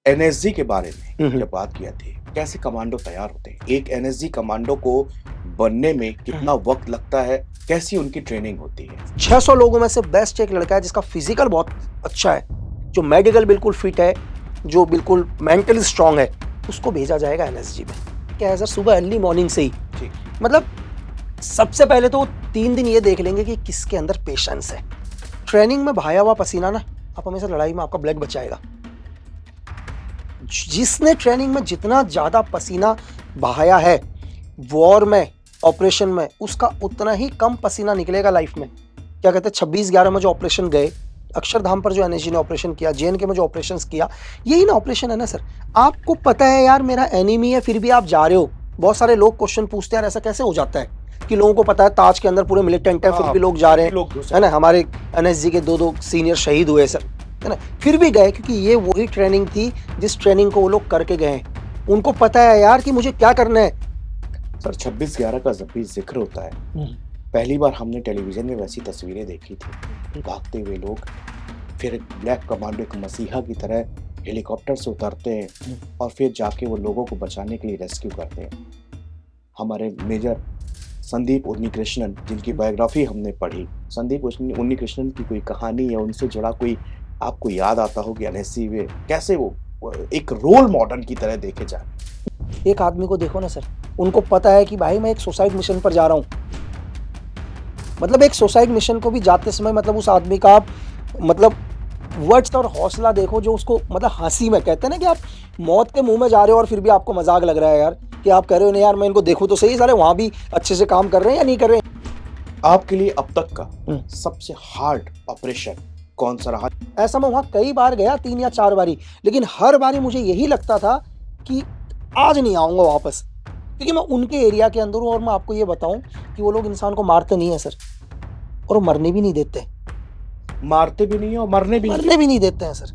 NSG के बारे में हम्म। जब बात किया थी, कैसे कमांडो तैयार होते हैं? एक एनएसजी कमांडो को बनने में कितना वक़्त लगता है? कैसी उनकी ट्रेनिंग होती है? 600 लोगों में से बेस्ट एक लड़का है जिसका फिजिकल बहुत अच्छा है, जो मेडिकल बिल्कुल फिट है, जो बिल्कुल मेंटली स्ट्रांग है, उसको भेजा जाएगा एनएसजी में। क्या है सर, सुबह अर्ली मॉर्निंग से ही ठीक। मतलब सबसे पहले तो 3 दिन ये देख लेंगे कि किसके अंदर पेशेंस है। ट्रेनिंग में बहाया हुआ पसीना ना, आप हमेशा लड़ाई में आपका ब्लड बचाएगा। जिसने ट्रेनिंग में जितना ज्यादा पसीना बहाया है वॉर में, ऑपरेशन में, उसका उतना ही कम पसीना निकलेगा लाइफ में। क्या कहते हैं, 26/11 में जो ऑपरेशन गए, अक्षरधाम पर जो एनएसजी ने ऑपरेशन किया, जेएनके में जो ऑपरेशन किया, यही ना ऑपरेशन है ना सर। आपको पता है यार मेरा एनिमी है, फिर भी आप जा रहे हो। बहुत सारे लोग क्वेश्चन पूछते हैं यार ऐसा कैसे हो जाता है कि लोगों को पता है ताज के अंदर पूरे मिलिटेंट है, फिर हाँ, भी लोग जा फिर रहे भी हैं, लोग घुस है आए। ना। हमारे एनएसजी के 2-2 सीनियर शहीद हुए सर, है ना, फिर भी गए, क्योंकि ये वही ट्रेनिंग थी जिस ट्रेनिंग को वो लोग करके गए हैं। उनको पता है यार कि मुझे क्या करना है। सर 26/11 का जब भी ज़िक्र होता है, पहली बार हमने टेलीविज़न में वैसी तस्वीरें देखी थी। भागते हुए लोग, फिर एक ब्लैक कमांडो एक मसीहा की तरह हेलीकॉप्टर से उतरते हैं और फिर जाके वो लोगों को बचाने के लिए रेस्क्यू करते हैं। हमारे मेजर संदीप उन्नीकृष्णन, जिनकी बायोग्राफी हमने पढ़ी, संदीप उन्नीकृष्णन की कोई कहानी या उनसे जुड़ा कोई आपको याद आता हो कि एनएसजी में कैसे वो एक रोल मॉडल की तरह देखे जाए? एक आदमी को देखो ना सर, उनको पता है कि भाई मैं एक सुसाइड मिशन पर जा रहा हूँ। मतलब एक सुसाइड मिशन को भी जाते समय मतलब उस आदमी का आप मतलब वर्ड्स और हौसला देखो, जो उसको मतलब हंसी में कहते हैं ना कि आप मौत के मुंह में जा रहे हो और फिर भी आपको मजाक लग रहा है यार, कि आप कह रहे हो नहीं यार मैं इनको देखूं तो सही, सारे वहां भी अच्छे से काम कर रहे हैं या नहीं कर रहे हैं। आपके लिए अब तक का सबसे हार्ड ऑपरेशन कौन-सा रहा? ऐसा मैं वहां कई बार गया, 3 या 4 बारी, लेकिन हर बारी मुझे यही लगता था कि आज नहीं आऊंगा वापस, क्योंकि मैं उनके एरिया के अंदर हूं। और मैं आपको ये बताऊं कि वो लोग इंसान को मारते नहीं है सर, और वो मरने भी नहीं देते। मारते भी नहीं है और मरने भी नहीं मरने देते। भी नहीं देते हैं सर।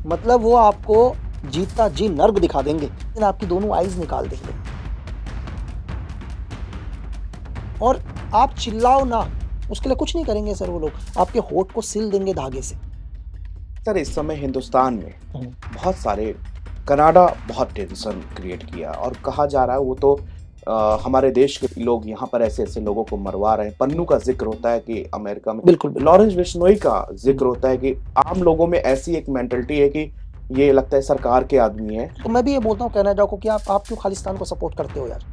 मतलब वो आपको जीता जी नर्क दिखा देंगे, लेकिन आपकी दोनों आईज निकाल देंगे। और आप चिल्लाओ ना, उसके लिए कुछ नहीं करेंगे सर। वो लोग आपके होठ को सिल देंगे धागे से। सर इस समय हिंदुस्तान में बहुत सारे कनाडा बहुत टेंशन क्रिएट किया और कहा जा रहा है वो तो हमारे देश के लोग यहाँ पर ऐसे-ऐसे लोगों को मरवा रहे हैं। पन्नू का ज़िक्र होता है कि अमेरिका में बिल्कुल बिल्कुल। लॉरेंस बिश्नोई का ज़िक्र होता है कि आम लोगों में ऐसी एक मेंटालिटी है कि ये लगता है सरकार के आदमी हैं। तो मैं भी ये बोलता हूँ कनाडा को कि आप क्यों खालिस्तान को सपोर्ट करते हो यार?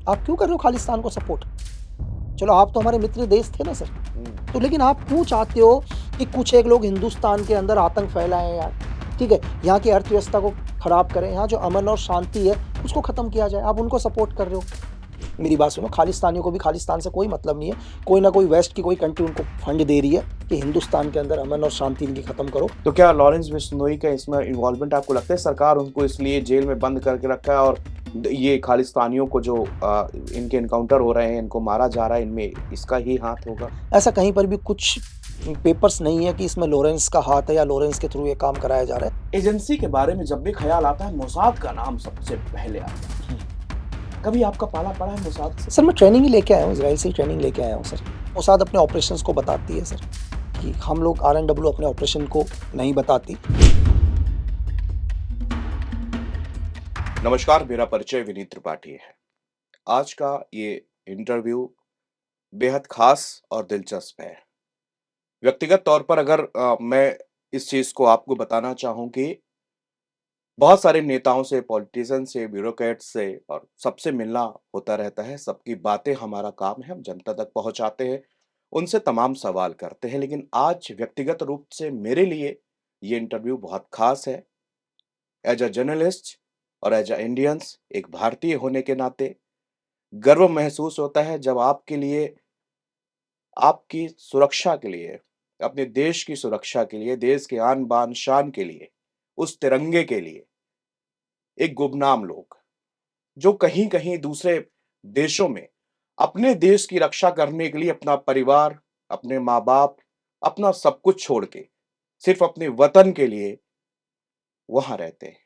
आप क्यों कर रहे हो खालिस्तान को सपोर्ट? चलो आप तो हमारे मित्र देश थे ना सर, तो लेकिन आप क्यों चाहते हो कि कुछ एक लोग हिंदुस्तान के अंदर आतंक फैलाएं यार? ठीक है, यहाँ की अर्थव्यवस्था को खराब करें, यहाँ जो अमन और शांति है उसको खत्म किया जाए, आप उनको सपोर्ट कर रहे हो। मेरी बात सुनो, खालिस्तानियों को भी खालिस्तान से कोई मतलब नहीं है। कोई ना कोई वेस्ट की कोई कंट्री उनको फंड दे रही है कि हिंदुस्तान के अंदर अमन और शांति इनकी खत्म करो। तो क्या लॉरेंस बिश्नोई का इसमें इन्वॉल्वमेंट आपको लगता है सरकार उनको इसलिए जेल में बंद करके रखा है और ये खालिस्तानियों को जो इनके एनकाउंटर हो रहे हैं, इनको मारा जा रहा है, इनमें इसका ही हाथ होगा? ऐसा कहीं पर भी कुछ पेपर्स नहीं है कि इसमें लॉरेंस का हाथ है या लॉरेंस के थ्रू ये काम कराया जा रहा है। एजेंसी के बारे में जब भी ख्याल आता है मोसाद का नाम सबसे पहले आता है। कभी आपका पाला पड़ा है मोसाद से? सर मैं ट्रेनिंग ही लेके आया हूँ, इजराइल से ही ट्रेनिंग लेके आया हूँ सर। मोसाद अपने ऑपरेशंस को बताती है सर, कि हम लोग आरएनडब्ल्यू अपने ऑपरेशन को नहीं बताती। नमस्कार, मेरा परिचय विनीत त्रिपाठी है। आज का ये इंटरव्यू बेहद खास और दिलचस्प है। व्यक्तिगत तौर पर अगर मैं इस चीज़ को आपको बताना चाहूँ कि बहुत सारे नेताओं से, पॉलिटिशियन से, ब्यूरोक्रेट से और सबसे मिलना होता रहता है। सबकी बातें हमारा काम है, हम जनता तक पहुँचाते हैं, उनसे तमाम सवाल करते हैं। लेकिन आज व्यक्तिगत रूप से मेरे लिए ये इंटरव्यू बहुत खास है। एज़ अ जर्नलिस्ट और एज़ अ इंडियंस, एक भारतीय होने के नाते गर्व महसूस होता है जब आपके लिए, आपकी सुरक्षा के लिए, अपने देश की सुरक्षा के लिए, देश के आन बान शान के लिए, उस तिरंगे के लिए एक गुमनाम लोग, जो कहीं-कहीं दूसरे देशों में अपने देश की रक्षा करने के लिए अपना परिवार, अपने माँ-बाप, अपना सब कुछ छोड़ के सिर्फ़ अपने वतन के लिए वहाँ रहते हैं,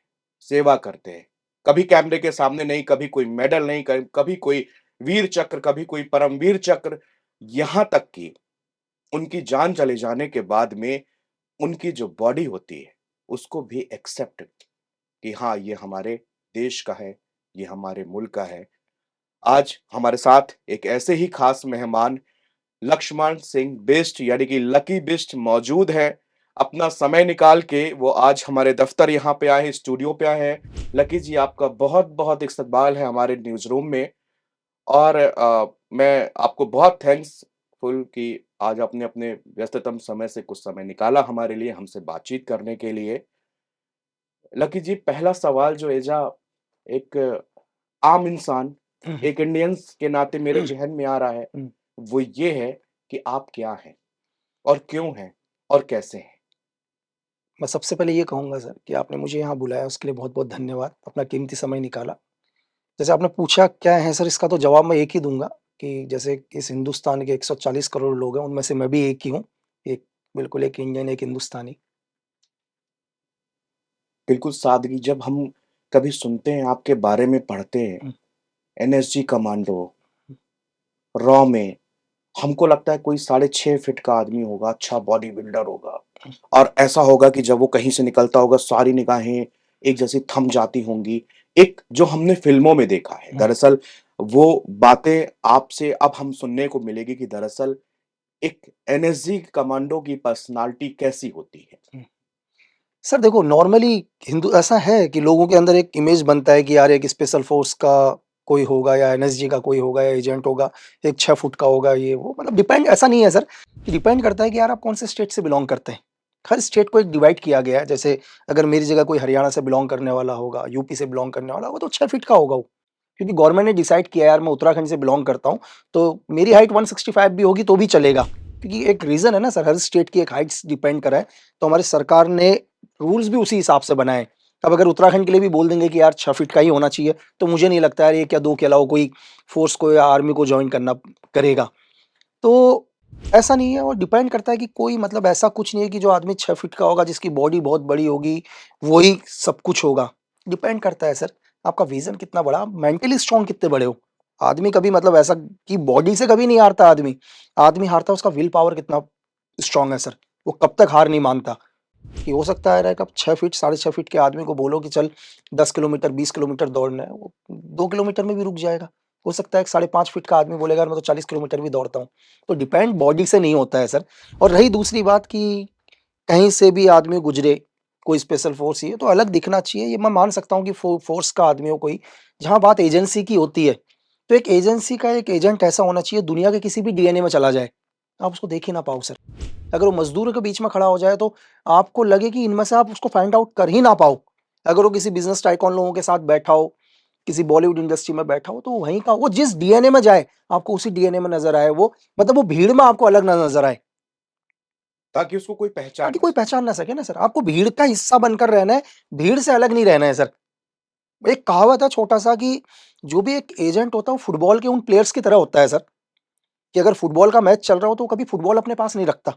सेवा करते हैं। कभी कैमरे के सामने नहीं, कभी कोई मेडल नहीं, कभी कोई वीर चक्र, कभी कोई परमवीर चक्र, यहाँ तक कि उनकी जान चले जाने के बाद में उनकी जो बॉडी होती है, उसको भी एक्सेप्ट कि हाँ, ये हमारे देश का है, ये हमारे मुल्क का है। आज हमारे साथ एक ऐसे ही खास मेहमान लक्ष्मण सिंह बिष्ट यानी कि लकी बिष्ट मौजूद हैं। अपना समय निकाल के वो आज हमारे दफ्तर यहाँ पे आए हैं, स्टूडियो पे आए हैं। लकी जी, आपका बहुत-बहुत इस्तकबाल है हमारे न्यूज़ रूम में और मैं आपको बहुत थैंक्सफुल कि आज आपने अपने व्यस्ततम समय से कुछ समय निकाला हमारे लिए, हमसे बातचीत करने के लिए। लकी जी, पहला सवाल जो एज़ एक आम इंसान, हुँ, एक इंडियंस के नाते मेरे हुँ, ज़हन में आ रहा है, हुँ। वो ये है कि आप क्या हैं? और क्यों हैं? और कैसे हैं? मैं सबसे पहले ये कहूँगा सर कि आपने मुझे यहाँ बुलाया उसके लिए बहुत-बहुत धन्यवाद, अपना कीमती समय निकाला। जैसे आपने पूछा क्या है सर, इसका तो जवाब मैं एक ही दूँगा कि जैसे इस हिंदुस्तान के 140 करोड़ लोग हैं, उनमें से मैं भी एक ही हूँ। एक बिल्कुल एक इंडियन, एक हिंदुस्तानी। बिल्कुल सादगी जब हम कभी सुनते हैं, आपके बारे में पढ़ते हैं, हुँ, एनएसजी कमांडो, हुँ, रॉ में, हमको लगता है कोई साढ़े 6 फीट का आदमी होगा, अच्छा बॉडी बिल्डर होगा हुँ, और ऐसा होगा कि जब वो कहीं से निकलता होगा, सारी निगाहें एक जैसी थम जाती होंगी। एक जो हमने फ़िल्मों में देखा है, हुँ, दरअसल वो बातें आपसे अब हम सुनने को मिलेगी कि दरअसल एक एनएसजी कमांडो की पर्सनैलिटी कैसी होती है? हुँ। सर देखो नॉर्मली हिंदू ऐसा है कि लोगों के अंदर एक इमेज बनता है कि यार एक स्पेशल फ़ोर्स का कोई होगा या एनएसजी का कोई होगा या एजेंट होगा, एक 6 फुट का होगा ये वो मतलब डिपेंड ऐसा नहीं है सर, कि डिपेंड करता है कि यार आप कौन से स्टेट से बिलॉन्ग करते हैं। हर स्टेट को एक डिवाइड किया गया है, जैसे अगर मेरी जगह कोई हरियाणा से बिलॉन्ग करने वाला होगा, यूपी से बिलॉन्ग करने वाला होगा तो 6 फीट का होगा वो। क्योंकि गवर्नमेंट ने डिसाइड किया यार मैं उत्तराखंड से बिलॉन्ग करता हूँ, तो मेरी हाइट 165 भी होगी तो भी चलेगा। क्योंकि एक रीज़न है ना सर, हर स्टेट की एक हाइट्स डिपेंड करा है, तो हमारी सरकार ने रूल्स भी उसी हिसाब से बनाए। अब अगर उत्तराखंड के लिए भी बोल देंगे कि यार 6 फीट का ही होना चाहिए, तो मुझे नहीं लगता यार 1 या 2 के अलावा कोई फ़ोर्स को या आर्मी को जॉइन करना करेगा। तो ऐसा नहीं है और डिपेंड करता है कि कोई मतलब ऐसा कुछ नहीं है कि जो आदमी 6 फीट का होगा, जिसकी बॉडी बहुत बड़ी होगी, वो ही सब कुछ होगा। डिपेंड करता है सर, आपका विज़न कितना बड़ा, आप मेंटली स्ट्रॉन्ग कितने बड़े हो। आदमी कभी मतलब ऐसा कि बॉडी से कभी नहीं हारता आदमी। आदमी हारता है उसका विल पावर कितना स्ट्रॉन्ग है सर। वो कब तक हार नहीं मानता। कि हो सकता है कि आप 6 फीट, साढ़े 6 फीट के आदमी को बोलो कि चल 10 किलोमीटर, 20 किलोमीटर दौड़ना है, वो 2 किलोमीटर में भी रुक जाएगा। हो सकता है एक साढ़े 5 फीट का आदमी बोलेगा यार मैं तो 40 किलोमीटर भी दौड़ता हूँ। तो डिपेंड बॉडी से नहीं होता है सर। और रही दूसरी बात कि कहीं से भी आदमी गुज़रे, कोई स्पेशल फ़ोर्स ही है तो अलग दिखना चाहिए, ये मैं मान सकता हूँ कि फ़ोर्स का आदमी हो कोई। जहाँ बात एजेंसी की होती है, तो एक एजेंसी का एक एजेंट ऐसा होना चाहिए दुनिया के किसी भी डीएनए में चला जाए, आप उसको देख ही ना पाओ सर। अगर वो मज़दूरों के बीच में खड़ा हो जाए तो आपको लगे कि इनमें से आप उसको फाइंड आउट कर ही ना पाओ। अगर वो किसी बिज़नेस टाइकून लोगों के साथ बैठा हो, किसी बॉलीवुड इंडस्ट्री में बैठा हो तो वहीं का वो जिस डीएनए में जाए, आपको उसी डीएनए में नज़र आए वो, मतलब वो भीड़ में आपको अलग ना नज़र आए, ताकि उसको कोई पहचान ताकि ना कोई सके। पहचान ना सके ना सर। आपको भीड़ का हिस्सा बनकर रहना है, भीड़ से अलग नहीं रहना है सर। एक कहावत है छोटा-सा कि जो भी एक एजेंट होता है वो फुटबॉल के उन प्लेयर्स की तरह होता है सर, कि अगर फुटबॉल का मैच चल रहा हो तो वो कभी फुटबॉल अपने पास नहीं रखता।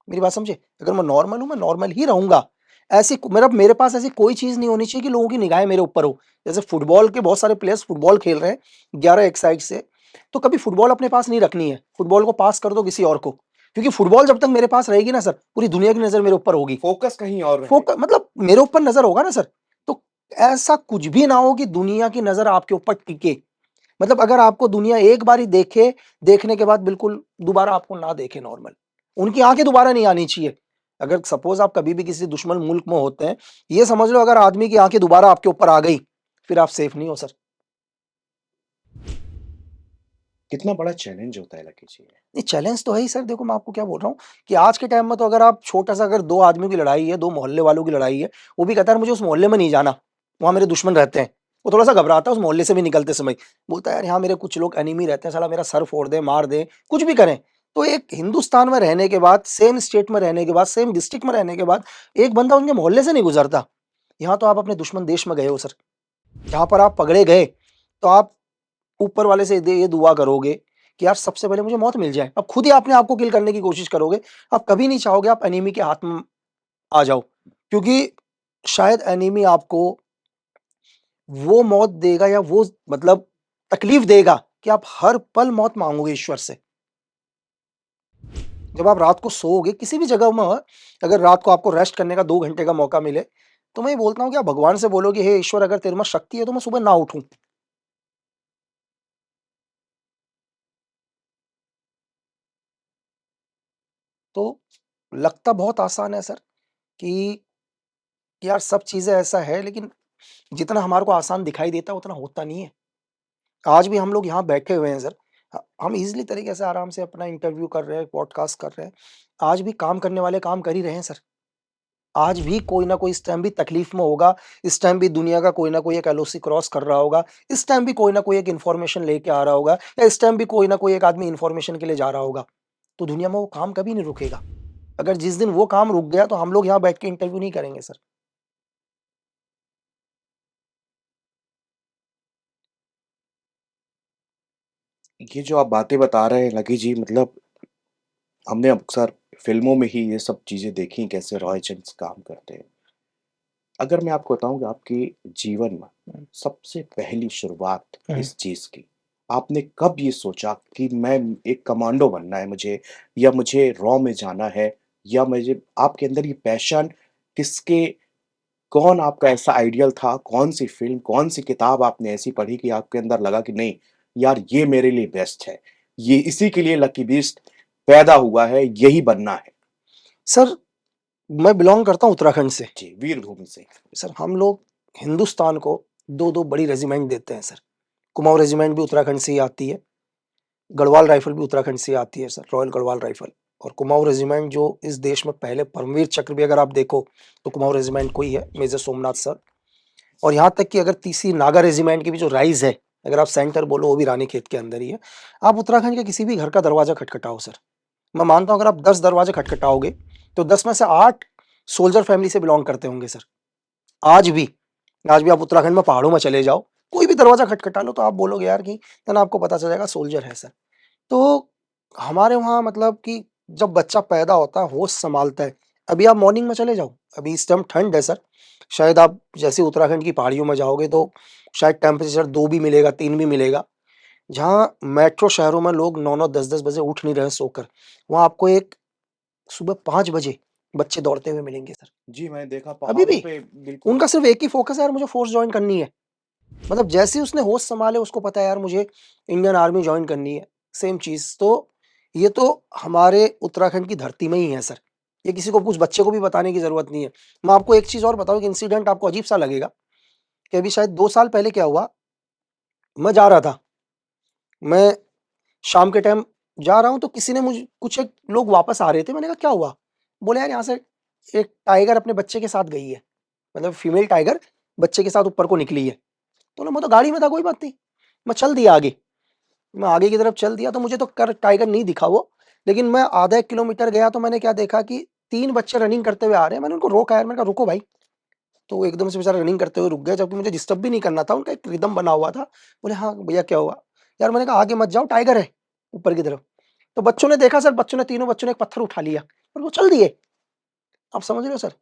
मेरी बात समझे? अगर मैं नॉर्मल हूँ, मैं नॉर्मल ही रहूँगा। ऐसी मतलब मेरे पास ऐसी कोई चीज़ नहीं होनी चाहिए कि लोगों की निगाहें मेरे ऊपर हो। जैसे फुटबॉल के बहुत सारे प्लेयर्स फुटबॉल खेल रहे हैं, 11 एक साइड से, तो कभी फुटबॉल अपने पास नहीं रखनी है। फुटबॉल को पास कर दो किसी और को। क्योंकि फुटबॉल जब तक मेरे पास रहेगी ना सर, पूरी दुनिया की नज़र मेरे ऊपर होगी। फ़ोकस कहीं और फ़ोक रहेगा। मतलब मेरे ऊपर नज़र होगा ना सर, तो ऐसा कुछ भी ना हो कि दुनिया की नज़र आपके ऊपर टिके। मतलब अगर आपको दुनिया एक बारी देखे, देखने के बाद बिल्कुल दोबारा आपको ना देखे नॉर्मल। उनकी आँखें दोबारा नहीं आनी चाहिए। अगर सपोज़ आप कभी भी किसी दुश्मन मुल्क में होते हैं, ये समझ लो अगर आदमी की आँखें दोबारा आपके ऊपर आ गई, फिर आप सेफ नहीं हो सर। कितना बड़ा चैलेंज होता है लकी जी ये। नहीं चैलेंज तो है ही सर, देखो मैं आपको क्या बोल रहा हूँ कि आज के टाइम में तो अगर आप छोटा-सा अगर 2 आदमियों की लड़ाई है, 2 मोहल्ले वालों की लड़ाई है, वो भी कहता है यार मुझे उस मोहल्ले में नहीं जाना, वहाँ मेरे दुश्मन रहते हैं। वो थोड़ा-सा घबराता है उस मोहल्ले से भी निकलते समय। बोलता है यार यहाँ मेरे कुछ लोग एनिमी रहते हैं, साला मेरा सर फोड़ दें, मार दें, कुछ भी करें। तो एक हिंदुस्तान में रहने के बाद, सेम स्टेट में रहने के बाद, सेम डिस्ट्रिक्ट में रहने के बाद, एक बंदा उनके मोहल्ले से नहीं गुज़रता। यहाँ तो आप अपने दुश्मन देश में गए हो सर। जहाँ पर आप पकड़े गए, तो आप ऊपर वाले से ये दुआ करोगे कि यार सबसे पहले मुझे मौत मिल जाए। अब खुद ही अपने आप को किल करने की कोशिश करोगे। आप कभी नहीं चाहोगे आप एनिमी के हाथ में आ जाओ। क्योंकि शायद एनिमी आपको वो मौत देगा या वो मतलब तकलीफ देगा कि आप हर पल मौत माँगोगे ईश्वर से। जब आप रात को सोओगे किसी भी जगह में, अगर रात को आपको रेस्ट करने का 2 घंटे का मौका मिले, तो मैं ये बोलता हूँ कि आप भगवान से बोलो कि हे ईश्वर, अगर तेरे में शक्ति है तो मैं सुबह ना उठूँ। तो लगता बहुत आसान है सर कि यार सब चीज़ें ऐसा है, लेकिन जितना हमारे को आसान दिखाई देता है उतना होता नहीं है। आज भी हम लोग यहाँ बैठे हुए हैं सर, हम ईज़िली तरीके से आराम से अपना इंटरव्यू कर रहे हैं, पॉडकास्ट कर रहे हैं। आज भी काम करने वाले काम कर ही रहे हैं सर। आज भी कोई ना कोई इस टाइम भी तकलीफ में होगा, इस टाइम भी दुनिया का कोई ना कोई एक एलओसी क्रॉस कर रहा होगा, इस टाइम भी कोई ना कोई एक इन्फॉर्मेशन लेके आ रहा होगा, या इस टाइम भी कोई ना कोई एक आदमी इन्फॉर्मेशन के लिए जा रहा होगा। तो दुनिया में वो काम कभी नहीं रुकेगा। अगर जिस दिन वो काम रुक गया तो हम लोग यहाँ बैठ के इंटरव्यू नहीं करेंगे सर। ये जो आप बातें बता रहे हैं लकी जी, मतलब हमने अक्सर फ़िल्मों में ही ये सब चीज़ें देखी कैसे रॉय एजेंट्स काम करते हैं। अगर मैं आपको बताऊँ कि आपके जीवन में हुँ, सबसे पहली शुरुआत हुँ। इस चीज़ की, आपने कब ये सोचा कि मैं एक कमांडो बनना है मुझे, या मुझे रॉ में जाना है, या मुझे आपके अंदर ये पैशन किसके कौन आपका ऐसा आइडियल था? कौन-सी फ़िल्म, कौन-सी किताब आपने ऐसी पढ़ी कि आपके अंदर लगा कि नहीं, यार ये मेरे लिए बेस्ट है। ये इसी के लिए लकी बीस्ट पैदा हुआ है, यही बनना है। सर, मैं बिलॉन्ग करता हूँ उत्तराखंड से। जी, वीरभूमि से। सर, हम लोग हिंदुस्तान को 2-2 बड़ी रेजिमेंट देते हैं सर। कुमाऊँ रेजिमेंट भी उत्तराखंड से ही आती है, गढ़वाल राइफ़ल भी उत्तराखंड से ही आती है सर, रॉयल गढ़वाल राइफ़ल। और कुमाऊँ रेजिमेंट जो इस देश में पहले परमवीर चक्र भी अगर आप देखो, तो कुमाऊँ रेजिमेंट को ही है, मेजर सोमनाथ सर। और यहाँ तक कि अगर तीसरी नागा रेजिमेंट की भी जो राइज़ है, अगर आप सेंटर बोलो वो भी रानीखेत के अंदर ही है। आप उत्तराखंड के किसी भी घर का दरवाज़ा खटखटाओ सर, मैं मानता हूँ अगर आप 10 दरवाजे खटखटाओगे, तो 10 में से 8 सोल्जर फैमिली से बिलॉन्ग करते होंगे सर। आज भी, आज भी आप उत्तराखंड में पहाड़ों में चले जाओ, कोई भी दरवाज़ा खटखटा लो तो आप बोलोगे यार कि है ना, आपको पता चल जाएगा सोल्जर है सर। तो हमारे वहाँ मतलब कि जब बच्चा पैदा होता है, होश सँभालता है। अभी आप मॉर्निंग में चले जाओ, अभी इस टाइम ठंड है सर, शायद आप जैसे उत्तराखंड की पहाड़ियों में जाओगे तो शायद टेम्परेचर 2 भी मिलेगा, 3 भी मिलेगा। जहाँ मेट्रो शहरों में लोग 9-9, 10-10 बजे उठ नहीं रहे हैं सोकर, वहाँ आपको एक सुबह 5 बजे बच्चे दौड़ते हुए मिलेंगे सर। जी, मैंने देखा अभी पहाड़ों भी, पे बिल्कुल। उनका सिर्फ़ एक ही फ़ोकस है यार, मुझे फ़ोर्स जॉइन करनी है। मतलब जैसे ही उसने होश सँभाले उसको पता है यार मुझे इंडियन आर्मी जॉइन करनी है, सेम चीज़। तो ये तो हमारे उत्तराखंड की धरती में ही है सर। ये किसी को कुछ बच्चे को भी बताने की ज़रूरत नहीं है। मैं आपको एक चीज़ और बताऊँ, एक इंसिडेंट आपको अजीब-सा लगेगा कि अभी शायद 2 साल पहले क्या हुआ, मैं जा रहा था, मैं शाम के टाइम जा रहा हूँ तो किसी ने मुझे कुछ एक लोग वापस आ रहे थे, मैंने कहा क्या हुआ? बोले यार यहाँ से एक टाइगर अपने बच्चे के साथ गई है, मतलब फीमेल टाइगर बच्चे के साथ ऊपर को निकली है। तो मैं तो गाड़ी में था, कोई बात नहीं, मैं चल दिया आगे। मैं आगे की तरफ चल दिया तो मुझे तो कर टाइगर नहीं दिखा वो, लेकिन मैं आधा 1 किलोमीटर गया तो मैंने क्या देखा कि 3 बच्चे रनिंग करते हुए आ रहे हैं। मैंने उनको रोका यार, मैंने कहा रुको भाई। तो वो एकदम से बेचारा रनिंग करते हुए रुक गए, जबकि मुझे डिस्टर्ब भी नहीं करना था, उनका एक रिदम बना हुआ था। बोले हाँ भैया क्या हुआ? यार मैंने कहा आगे मत जाओ, टाइगर है ऊपर की तरफ। तो बच्चों ने देखा सर, बच्चों ने, तीनों बच्चों ने एक पत्थर उठा लिया और वो चल दिए। आप समझ रहे हो सर?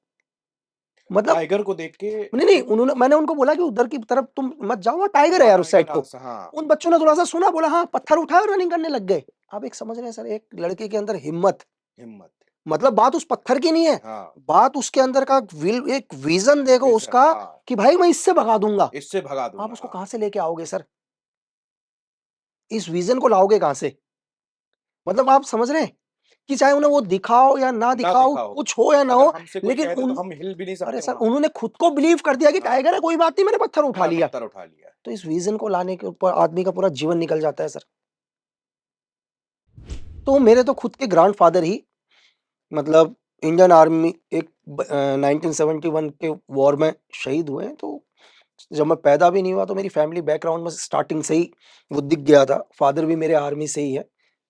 मतलब टाइगर को देख के नहीं, नहीं, उन्होंने, मैंने उनको बोला कि उधर की तरफ तुम मत जाओ, वहाँ टाइगर है वहाँ यार उस टाइगर साइड हाँ, को। हाँ, उन बच्चों ने थोड़ा-सा सुना, बोला हाँ, पत्थर उठाया और रनिंग करने लग गए। आप एक समझ रहे हैं सर, एक लड़के के अंदर हिम्मत, हिम्मत। मतलब बात उस पत्थर की नहीं है, हाँ, बात उसके अंदर का एक विज़न देखो विज़न उसका हाँ, कि भाई मैं इससे भगा दूँगा। इससे भगा आप दूँगा, उसको हाँ। कहाँ से लेके आओगे सर? इस विज़न को लाओगे कहाँ से? मतलब आप समझ रहे हैं कि चाहे उन्हें वो दिखाओ या ना ना दिखाओ, दिखा हो, कुछ हो या ना अगर हो, हमसे कोई लेकिन कह दे तो उन हम हिल भी नहीं अरे सकते सर, वहाँ। उन्होंने खुद को बिलीव कर दिया कि हाँ, टाइगर है, कोई बात नहीं, मैंने पत्थर उठा हाँ, लिया। पत्थर उठा लिया। तो इस विज़न को लाने के ऊपर आदमी का पूरा जीवन निकल जाता है सर। तो मेरे तो खुद के ग्रैंडफ़ादर ही मतलब इंडियन आर्मी 1971 के वॉर में शहीद हुए हैं। तो जब मैं पैदा भी नहीं हुआ तो मेरी फैमिली बैकग्राउंड में स्टार्टिंग से ही वो दिख गया था। फ़ादर भी मेरे आर्मी से ही है।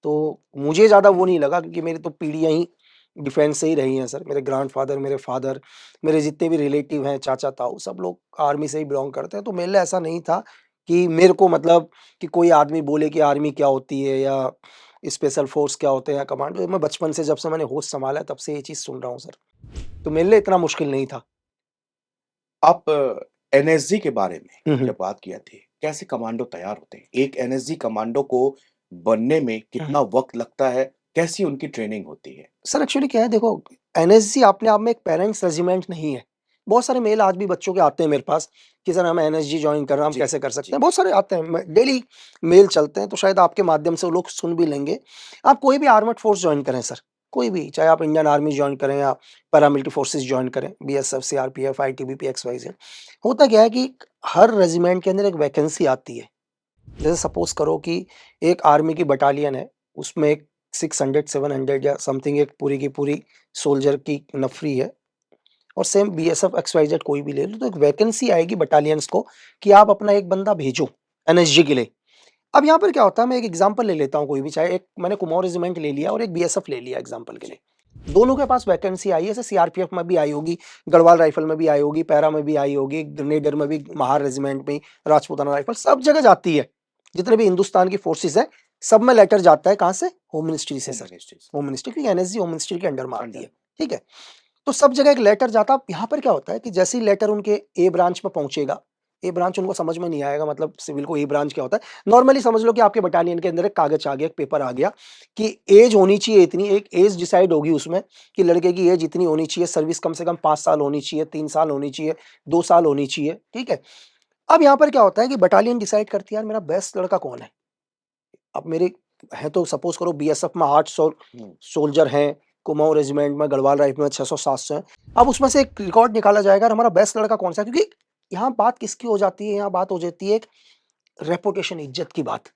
तो मुझे ज़्यादा वो नहीं लगा क्योंकि मेरी तो पीढ़ियाँ ही डिफेंस से ही रही हैं सर। मेरे ग्रैंडफ़ादर, मेरे फ़ादर, मेरे जितने भी रिलेटिव हैं, चाचा-ताऊ, सब लोग आर्मी से ही बिलॉन्ग करते हैं। तो मेरे लिए ऐसा नहीं था कि मेरे को मतलब कि कोई आदमी बोले कि आर्मी क्या होती है या स्पेशल फ़ोर्स क्या होते हैं या कमांडो। मैं बचपन से, जब से मैंने होश सँभाला है तब से ये चीज़ सुन रहा हूँ सर। तो मेरे लिए इतना मुश्किल नहीं था। आप एनएसजी के बारे हुँ, में हुँ। जब बात किए थे, कैसे कमांडो तैयार होते हैं? एक एनएसजी कमांडो को बनने में हुँ, कितना वक़्त लगता है? कैसी उनकी ट्रेनिंग होती है? सर एक्चुअली क्या है, देखो एनएसजी अपने आप में एक पेरेंट्स रेजिमेंट नहीं है। बहुत सारे मेल आज भी बच्चों के आते हैं मेरे पास कि सर हम एनएसजी ज्वाइन कर रहे हैं, हम जी, कैसे कर सकते जी। हैं? बहुत सारे आते हैं, डेली मेल चलते हैं, तो शायद आपके माध्यम से वो लोग सुन भी लेंगे। आप कोई भी आर्मड फोर्स ज्वाइन करें सर, कोई भी, चाहे आप इंडियन आर्मी ज्वाइन करें या पैरामिलिट्री फोर्सेस ज्वाइन करें, बीएसएफ, सीआरपीएफ, आईटीबीपी, एक्सवाईजेड। होता क्या है कि हर रेजिमेंट के अंदर एक वैकेंसी आती है। जैसे सपोज करो कि एक आर्मी की बटालियन है, उसमें एक 600 700 या समथिंग एक पूरी की पूरी सोल्जर की नफरी है, और सेम बीएसएफ एक्सवाईजेड कोई भी ले लो, तो एक वैकेंसी आएगी बटालियंस को कि आप अपना एक बंदा भेजो एनएसजी के लिए। अब यहाँ पर क्या होता है, मैं एक एग्जांपल ले लेता हूँ, कोई भी, चाहे एक मैंने कुमाऊं रेजिमेंट ले लिया और एक बीएसएफ ले लिया एग्जांपल के लिए। दोनों के पास वैकेंसी आई है, जैसे सीआरपीएफ में भी आई होगी, गढ़वाल राइफल में भी आई होगी, पैरा में भी आई होगी, ग्रेनेडियर में भी, महार रेजिमेंट में, राजपूताना राइफल, सब जगह जाती है। जितने भी हिंदुस्तान की फोर्सेस है, सब में लेटर जाता है, कहाँ से? होम मिनिस्ट्री से होम सर। मिनिस्ट्री से। होम मिनिस्ट्री, क्योंकि एनएसजी होम मिनिस्ट्री के अंडर में आती अंडर। है। ठीक है, तो सब जगह एक लेटर जाता। अब यहाँ पर क्या होता है कि जैसे ही लेटर उनके ए ब्रांच में पहुंचेगा, ए ब्रांच उनको समझ में नहीं आएगा, मतलब सिविल को ए ब्रांच क्या होता है, नॉर्मली समझ लो कि आपके बटालियन के अंदर एक कागज आ गया, एक पेपर आ गया कि एज होनी चाहिए इतनी, एक एज डिसाइड होगी उसमें कि लड़के की एज इतनी होनी चाहिए, सर्विस कम से कम 5 साल होनी चाहिए, 3 साल होनी चाहिए, 2 साल होनी चाहिए। ठीक है, अब यहाँ पर क्या होता है कि बटालियन डिसाइड करती है यार मेरा बेस्ट लड़का कौन है। अब मेरे है तो सपोज करो बीएसएफ में 800 हुँ, सोल्जर हैं, कुमाऊं रेजिमेंट में, गढ़वाल राइफल में 600 700 हैं। अब उसमें से एक रिकॉर्ड निकाला जाएगा और हमारा बेस्ट लड़का कौन सा है, क्योंकि यहाँ बात किसकी हो जाती है, यहाँ बात हो जाती है एक रेपुटेशन, इज्जत की बात।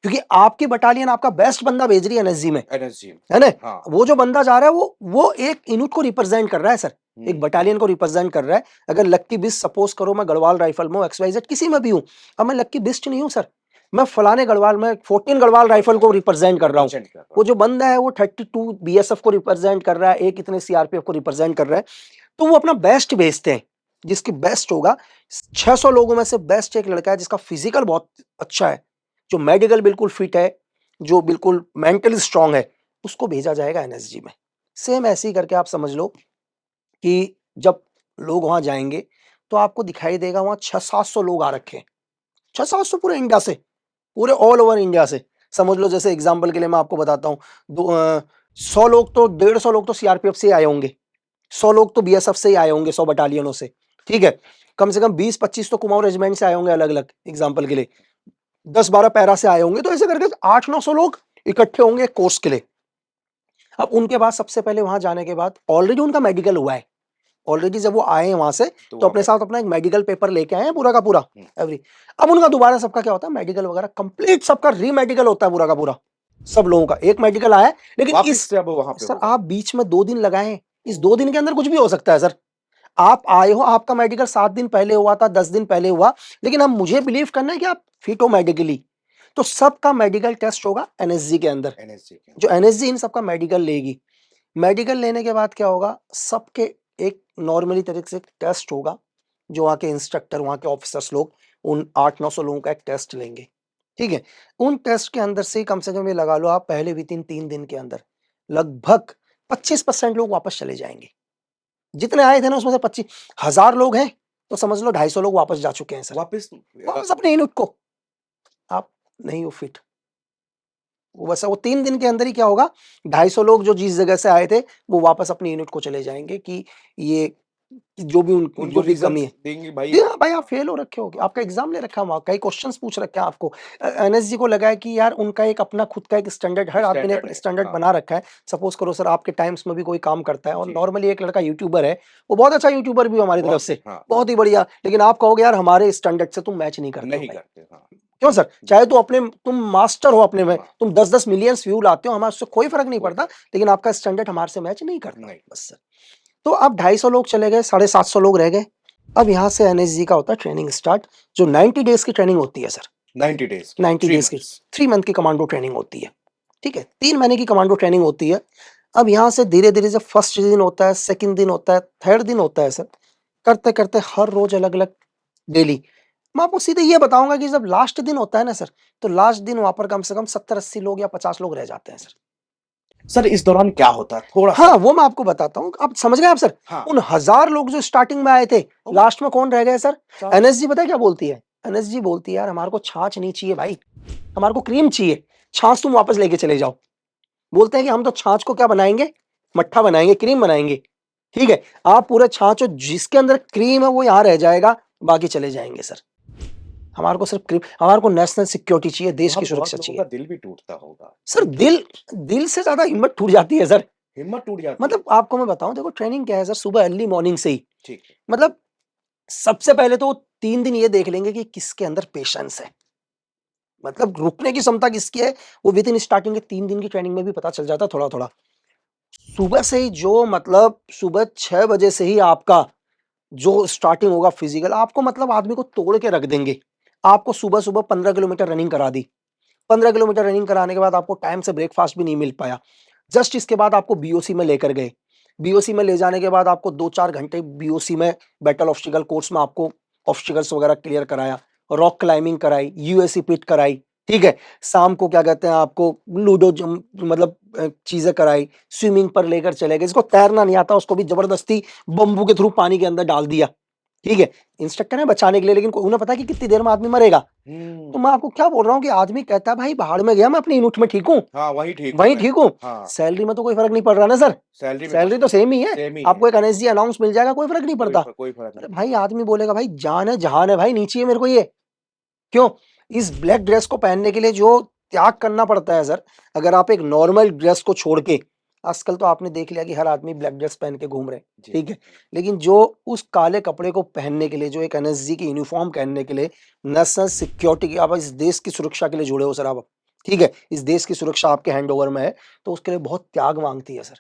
क्योंकि आपकी बटालियन आपका बेस्ट बंदा भेज रही है एनएसजी में, एनएसजी। है ना? हाँ। वो जो बंदा जा रहा है वो एक यूनिट को रिप्रेजेंट कर रहा है सर, एक बटालियन को रिप्रेजेंट कर रहा है। अगर लक्की बिस्ट, सपोज करो मैं गढ़वाल राइफल में, एक्सवाइजेड किसी में भी हूं, अब मैं लक्की बिस्ट नहीं हूं सर, मैं फलाने गढ़वाल में 14 गढ़वाल राइफल को रिप्रेजेंट कर रहा हूं। रिप्रेजेंट कर रहा वो हूँ। जो बंदा है वो 32 बीएसएफ को रिप्रेजेंट कर रहा है, एक इतने सीआरपीएफ को रिप्रेजेंट कर रहा है, तो वो अपना बेस्ट भेजते हैं, जिसकी बेस्ट होगा। 600 लोगों में से बेस्ट एक लड़का है जिसका फिजिकल बहुत अच्छा है, जो मेडिकल बिल्कुल फिट है, जो बिल्कुल मेंटली स्ट्रांग है, उसको भेजा जाएगा एनएसजी में। सेम ऐसे ही करके आप समझ लो कि जब लोग वहां जाएंगे तो आपको दिखाई देगा वहां 600-700 लोग आ रखे हैं, 600-700 पूरे इंडिया से, पूरे ऑल ओवर इंडिया से। समझ लो जैसे एग्जांपल के लिए मैं आपको बताता हूँ, 100 लोग तो 150 लोग तो सीआरपीएफ से ही आए होंगे, 100 लोग तो बीएसएफ से ही आए होंगे, 100 बटालियनों से। ठीक है, कम से कम 20-25 तो कुमाऊं रेजिमेंट से आए होंगे अलग अलग, एग्जाम्पल के लिए 10-12 पैरा से आए होंगे, तो ऐसे करके 800-900 लोग इकट्ठे होंगे कोर्स के लिए। अब उनके बाद सबसे पहले वहां जाने के बाद ऑलरेडी उनका मेडिकल हुआ है, ऑलरेडी जब वो आए हैं वहां से तो तो वहाँ अपने पे साथ अपना एक मेडिकल पेपर लेके आए हैं पूरा का पूरा, हुँ, एवरी। अब उनका दोबारा सबका क्या होता है, मेडिकल वगैरह कंप्लीट सबका री मेडिकल होता है पूरा का पूरा, सब लोगों का एक मेडिकल आया है। लेकिन वापिस इस से अब वहाँ पे सर होगा। आप बीच में 2 दिन लगाए, इस 2 दिन के अंदर कुछ भी हो सकता है सर। आप आए हो, आपका मेडिकल 7 दिन पहले हुआ था, 10 दिन पहले हुआ, लेकिन अब मुझे बिलीव करना है कि आप फिट हो मेडिकली, तो सबका मेडिकल टेस्ट होगा एनएसजी के अंदर। एनएसजी के जो अंदर। एनएसजी इन सबका मेडिकल लेगी, मेडिकल लेने के बाद क्या होगा, सबके एक नॉर्मली तरीके से टेस्ट होगा, जो वहाँ के इंस्ट्रक्टर, वहाँ के ऑफिसर्स लोग उन 800-900 लोगों का एक टेस्ट लेंगे। ठीक है, उन टेस्ट के अंदर से कम से कम ये लगा लो आप, पहले विदिन 3 दिन के अंदर लगभग 25% लोग वापस चले जाएंगे। जितने आए थे ना उसमें से 25,000 लोग हैं, तो समझ लो 250 लोग वापस जा चुके हैं सर, वापिस वापस अपने यूनिट को। आप नहीं हो फिट, वो बस वो 3 दिन के अंदर ही क्या होगा, 250 लोग जो जिस जगह से आए थे वो वापस अपनी यूनिट को चले जाएंगे कि ये जो भी उनकी उनको जो भी रीज़न्स कमी है। देंगे भाई। जी हाँ, भाई आप फेल हो रखे हो, आपका एग्जाम ले रखा है वहाँ, कई क्वेश्चंस पूछ रखे हैं आपको। एनएसजी को लगा है कि यार उनका एक अपना खुद का एक स्टैंडर्ड, हर आदमी ने स्टैंडर्ड अपना है। स्टैंडर्ड हाँ, बना रखा है। सपोज करो सर आपके टाइम्स में भी कोई काम करता है और जी। नॉर्मली एक लड़का यूट्यूबर है, वो बहुत अच्छा यूट्यूबर भी है हमारी तरफ बहुत से, हाँ, बहुत ही बढ़िया, लेकिन आप कहोगे यार हमारे स्टैंडर्ड से तुम मैच नहीं करते हो नहीं भाई। करते। हाँ, क्यों सर? जी, चाहे तो अपने तुम मास्टर हो अपने में, हाँ, तुम 10-10 मिलियंस व्यू लाते हो, हमारे उससे कोई फर्क नहीं कोई पड़ता, फ़र्क लेकिन आपका स्टैंडर्ड हमारे से मैच नहीं करता, नहीं। बस सर। तो अब 250 लोग चले गए, 750 लोग रह गए। अब यहाँ से एनएसजी का होता है ट्रेनिंग स्टार्ट, जो 90 डेज की ट्रेनिंग होती है सर, 90 डेज़ की, 90 3 डेज की, मंथ्स। 3 मंथ की कमांडो ट्रेनिंग होती है। ठीक है, 3 महीने की कमांडो ट्रेनिंग होती है। अब यहाँ से धीरे धीरे, जब फर्स्ट दिन होता है, सेकंड दिन होता है, थर्ड दिन होता है सर, करते करते हर रोज अलग अलग, डेली। मैं आपको सीधे ये बताऊंगा कि जब लास्ट दिन होता है ना सर, तो लास्ट दिन वहां पर कम से कम 70-80 लोग या 50 लोग रह जाते हैं सर। सर इस दौरान क्या होता है? थोड़ा-सा। हाँ, वो मैं आपको बताता हूँ, आप समझ गए आप सर। हाँ, उन 1000 लोग जो स्टार्टिंग में आए थे, वो लास्ट में कौन रह गए सर? सारे एनएसजी पता है क्या बोलती है? एनएसजी बोलती है यार हमारे को छाछ नहीं चाहिए भाई, हमारे को क्रीम चाहिए, छाछ तुम वापस लेके चले जाओ। बोलते हैं कि हम तो छाछ को क्या बनाएंगे, मट्ठा बनाएंगे, क्रीम बनाएंगे। ठीक है, आप पूरा छाछ, जिसके अंदर क्रीम है वो यहाँ रह जाएगा, बाकी चले जाएंगे सर। हमारे को सिर्फ क्रीम, हमारे को नेशनल सिक्योरिटी चाहिए, देश वहाँ की बहुत सुरक्षा लोगों चाहिए का दिल भी टूटता होगा। सर। दिल से ज्यादा हिम्मत टूट जाती है सर। हिम्मत टूट जाती है। मतलब आपको मैं बताऊं, देखो ट्रेनिंग क्या है सर, सुबह अर्ली मॉर्निंग से ही, ठीक है। मतलब सबसे पहले तो 3 दिन ये देख लेंगे कि किसके अंदर पेशेंस है, मतलब रुकने की क्षमता किसकी है, वो विद इन स्टार्टिंग के 3 दिन की ट्रेनिंग में भी पता चल जाता है थोड़ा थोड़ा। सुबह से ही जो, मतलब सुबह 6 बजे से ही आपका जो स्टार्टिंग होगा फिजिकल, आपको मतलब आदमी को तोड़ के रख देंगे। आपको सुबह सुबह 15 किलोमीटर रनिंग करा दी, 15 किलोमीटर रनिंग कराने के बाद आपको टाइम से ब्रेकफास्ट भी नहीं मिल पाया। जस्ट इसके बाद आपको बीओसी में लेकर गए, बीओसी में ले जाने के बाद आपको 2-4 घंटे बीओसी में बैटल ऑब्स्टिकल कोर्स में आपको ऑब्स्टिकल्स वगैरह क्लियर कराया, रॉक क्लाइंबिंग कराई, यूएससी पिट कराई। ठीक है, शाम को क्या कहते हैं आपको लूडो मतलब चीजें कराई, स्विमिंग पर लेकर चले गए, जिसको तैरना नहीं आता उसको भी जबरदस्ती बम्बू के थ्रू पानी के अंदर डाल दिया। ठीक है, इंस्ट्रक्टर है बचाने के लिए, लेकिन उन्हें पता है कि कितनी देर में आदमी मरेगा। तो मैं आपको क्या बोल रहा हूँ कि आदमी कहता है भाई भाड़ में गया, मैं अपनी यूनिट में ठीक हूँ, हाँ, वही ठीक हूँ वहीं मैं। ठीक हूँ। हाँ, सैलरी में तो कोई फर्क नहीं पड़ रहा ना सर, सैलरी में सैलरी तो सेम ही है, सेम ही है। आपको एक एनएसजी अनाउंस मिल जाएगा, कोई फर्क नहीं पड़ता। कोई फर्क नहीं अरे पड़ता। भाई आदमी बोलेगा भाई जान है जहान है भाई, नीचे है मेरे को ये, क्यों? इस ब्लैक ड्रेस को पहनने के लिए जो त्याग करना पड़ता है सर, अगर आप एक नॉर्मल ड्रेस को छोड़ के, आजकल तो आपने देख लिया कि हर आदमी ब्लैक ड्रेस पहन के घूम रहे हैं, जी, ठीक है, जी। लेकिन जो उस काले कपड़े को पहनने के लिए, जो एक एनएसजी की यूनिफॉर्म पहनने के लिए, नेशनल सिक्योरिटी की, आप इस देश की सुरक्षा के लिए जुड़े हो सर आप, ठीक है, इस देश की सुरक्षा आपके हैंड ओवर में है, तो उसके लिए बहुत त्याग मांगती है सर।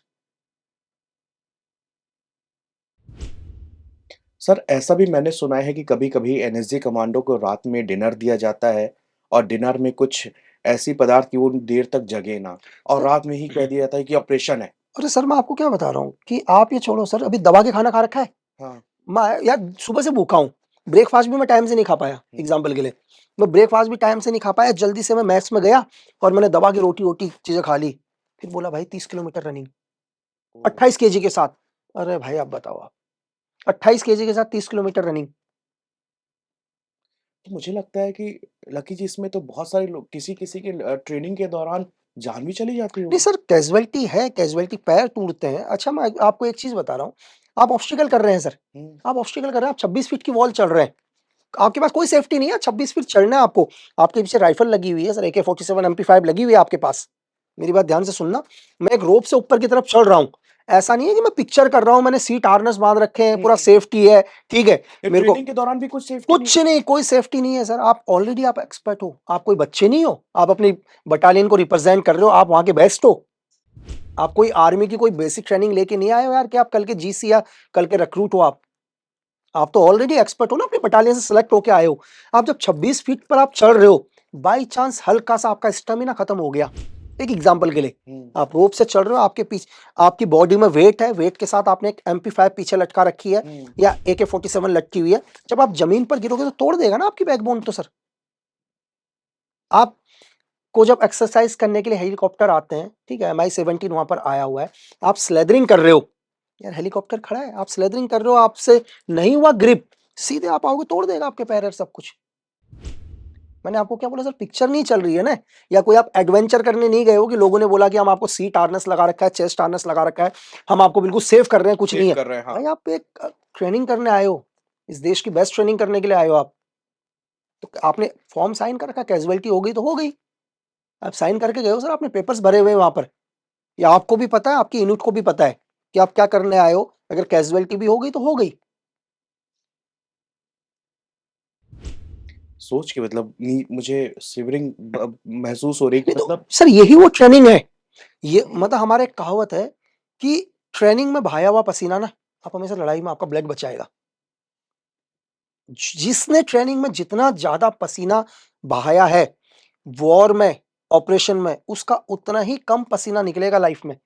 सर, ऐसा भी मैंने सुना है कि कभी-कभी एनएसजी कमांडो को रात में डिनर दिया जाता है और डिनर में कुछ ऐसी पदार्थ कि वो देर तक जगे ना और सर रात में ही कह दिया जाता है कि ऑपरेशन है। अरे सर मैं आपको क्या बता रहा हूँ कि आप ये छोड़ो सर, अभी दबा के खाना खा रखा है, हाँ। मैं यार सुबह से भूखा हूँ, ब्रेकफास्ट भी मैं टाइम से नहीं खा पाया, हुँ। एग्जाम्पल के लिए मैं ब्रेकफास्ट भी टाइम से नहीं खा पाया, जल्दी से मैं मैक्स में गया और मैंने दबा के रोटी वोटी चीजें खा ली, फिर बोला भाई 30 किलोमीटर रनिंग, ओह! 28 केजी के साथ। अरे भाई आप बताओ, आप 28 केजी के साथ 30 किलोमीटर रनिंग। तो मुझे लगता है कि लकी जी इसमें तो बहुत सारे लोग किसी-किसी के ट्रेनिंग के दौरान जान भी चली जाती नहीं होगी। सर, कैजुअलिटी है, कैजुअलिटी पैर टूटते हैं। अच्छा मैं आपको एक चीज बता रहा हूँ, आप ऑब्स्टिकल कर रहे हैं सर, हुँ। आप ऑब्स्टिकल कर रहे हैं, आप 26 फीट की वॉल चढ़ रहे हैं, आपके पास कोई सेफ्टी नहीं है, 26 फीट चढ़ना है आपको, आपके पीछे राइफल लगी हुई है सर, AK-47 MP5 लगी हुई है आपके पास। मेरी बात ध्यान से सुनना, मैं एक रोप से ऊपर की तरफ चढ़ रहा हूँ, ऐसा नहीं है कि मैं पिक्चर कर रहा हूँ, मैंने सीट हार्नेस बांध रखे हैं, हुँ, पूरा हुँ। सेफ्टी है, ठीक है, ये मेरे को ट्रेनिंग के दौरान भी कुछ सेफ्टी नहीं? कुछ नहीं, कोई सेफ्टी नहीं है सर, आप ऑलरेडी आप एक्सपर्ट हो, आप कोई बच्चे नहीं हो, आप अपनी बटालियन को रिप्रेजेंट कर रहे हो, आप वहां के बेस्ट हो, आप कोई आर्मी की कोई बेसिक ट्रेनिंग लेके नहीं आए हो यार कि आप कल के जीसी या कल के रिक्रूट हो, आप तो ऑलरेडी एक्सपर्ट हो ना, अपनी बटालियन से सिलेक्ट होके आए हो। आप जब 26 फीट पर आप चढ़ रहे हो, बाई चांस हल्का सा आपका स्टेमिना खत्म हो गया, एक एग्जांपल के लिए, हुँ। आप रोप से चढ़ रहे हो, आपके पीछे आपकी बॉडी में वेट है, वेट के साथ आपने एक MP5 पीछे लटका रखी है हुँ। या AK-47 लटकी हुई है, जब आप जमीन पर गिरोगे तो तोड़ देगा ना आपकी बैकबोन तो सर। आप को जब एक्सरसाइज करने के लिए हेलीकॉप्टर आते हैं, ठीक है, Mi-17 वहां पर आया हुआ है, आप स्लेदरिंग कर रहे हो, यार हेलीकॉप्टर खड़ा है, आप स्लेदरिंग कर रहे हो, आपसे नहीं हुआ ग्रिप, सीधे आप आओगे तोड़ देगा आपके पैर और सब कुछ। मैंने आपको क्या बोला सर, पिक्चर नहीं चल रही है ना, या कोई आप एडवेंचर करने नहीं गए हो कि लोगों ने बोला कि हम आपको सीट हार्नेस लगा रखा है, चेस्ट हार्नेस लगा रखा है, हम आपको बिल्कुल सेफ कर रहे हैं, कुछ नहीं सेव है। कर रहे हैं, हाँ। भाई आप एक ट्रेनिंग करने आए हो, इस देश की बेस्ट ट्रेनिंग करने के लिए आए हो आप, तो आपने फॉर्म साइन कर रखा, कैजुअलिटी हो गई तो हो गई, आप साइन करके गए हो सर, आपने पेपर्स भरे हुए हैं वहां पर, या आपको भी पता है, आपकी यूनिट को भी पता है कि आप क्या करने आए हो, अगर कैजुअलिटी भी हो गई तो हो गई। सोच के मतलब नी मुझे शिवरिंग महसूस हो रही है कि नहीं तो मतलब सर यही वो ट्रेनिंग है, ये मतलब हमारे एक कहावत है कि ट्रेनिंग में बहाया हुआ पसीना ना, आप हमेशा लड़ाई में आपका ब्लड बचाएगा। जिसने ट्रेनिंग में जितना ज्यादा पसीना बहाया है वॉर में, ऑपरेशन में, उसका उतना ही कम पसीना निकलेगा लाइफ में।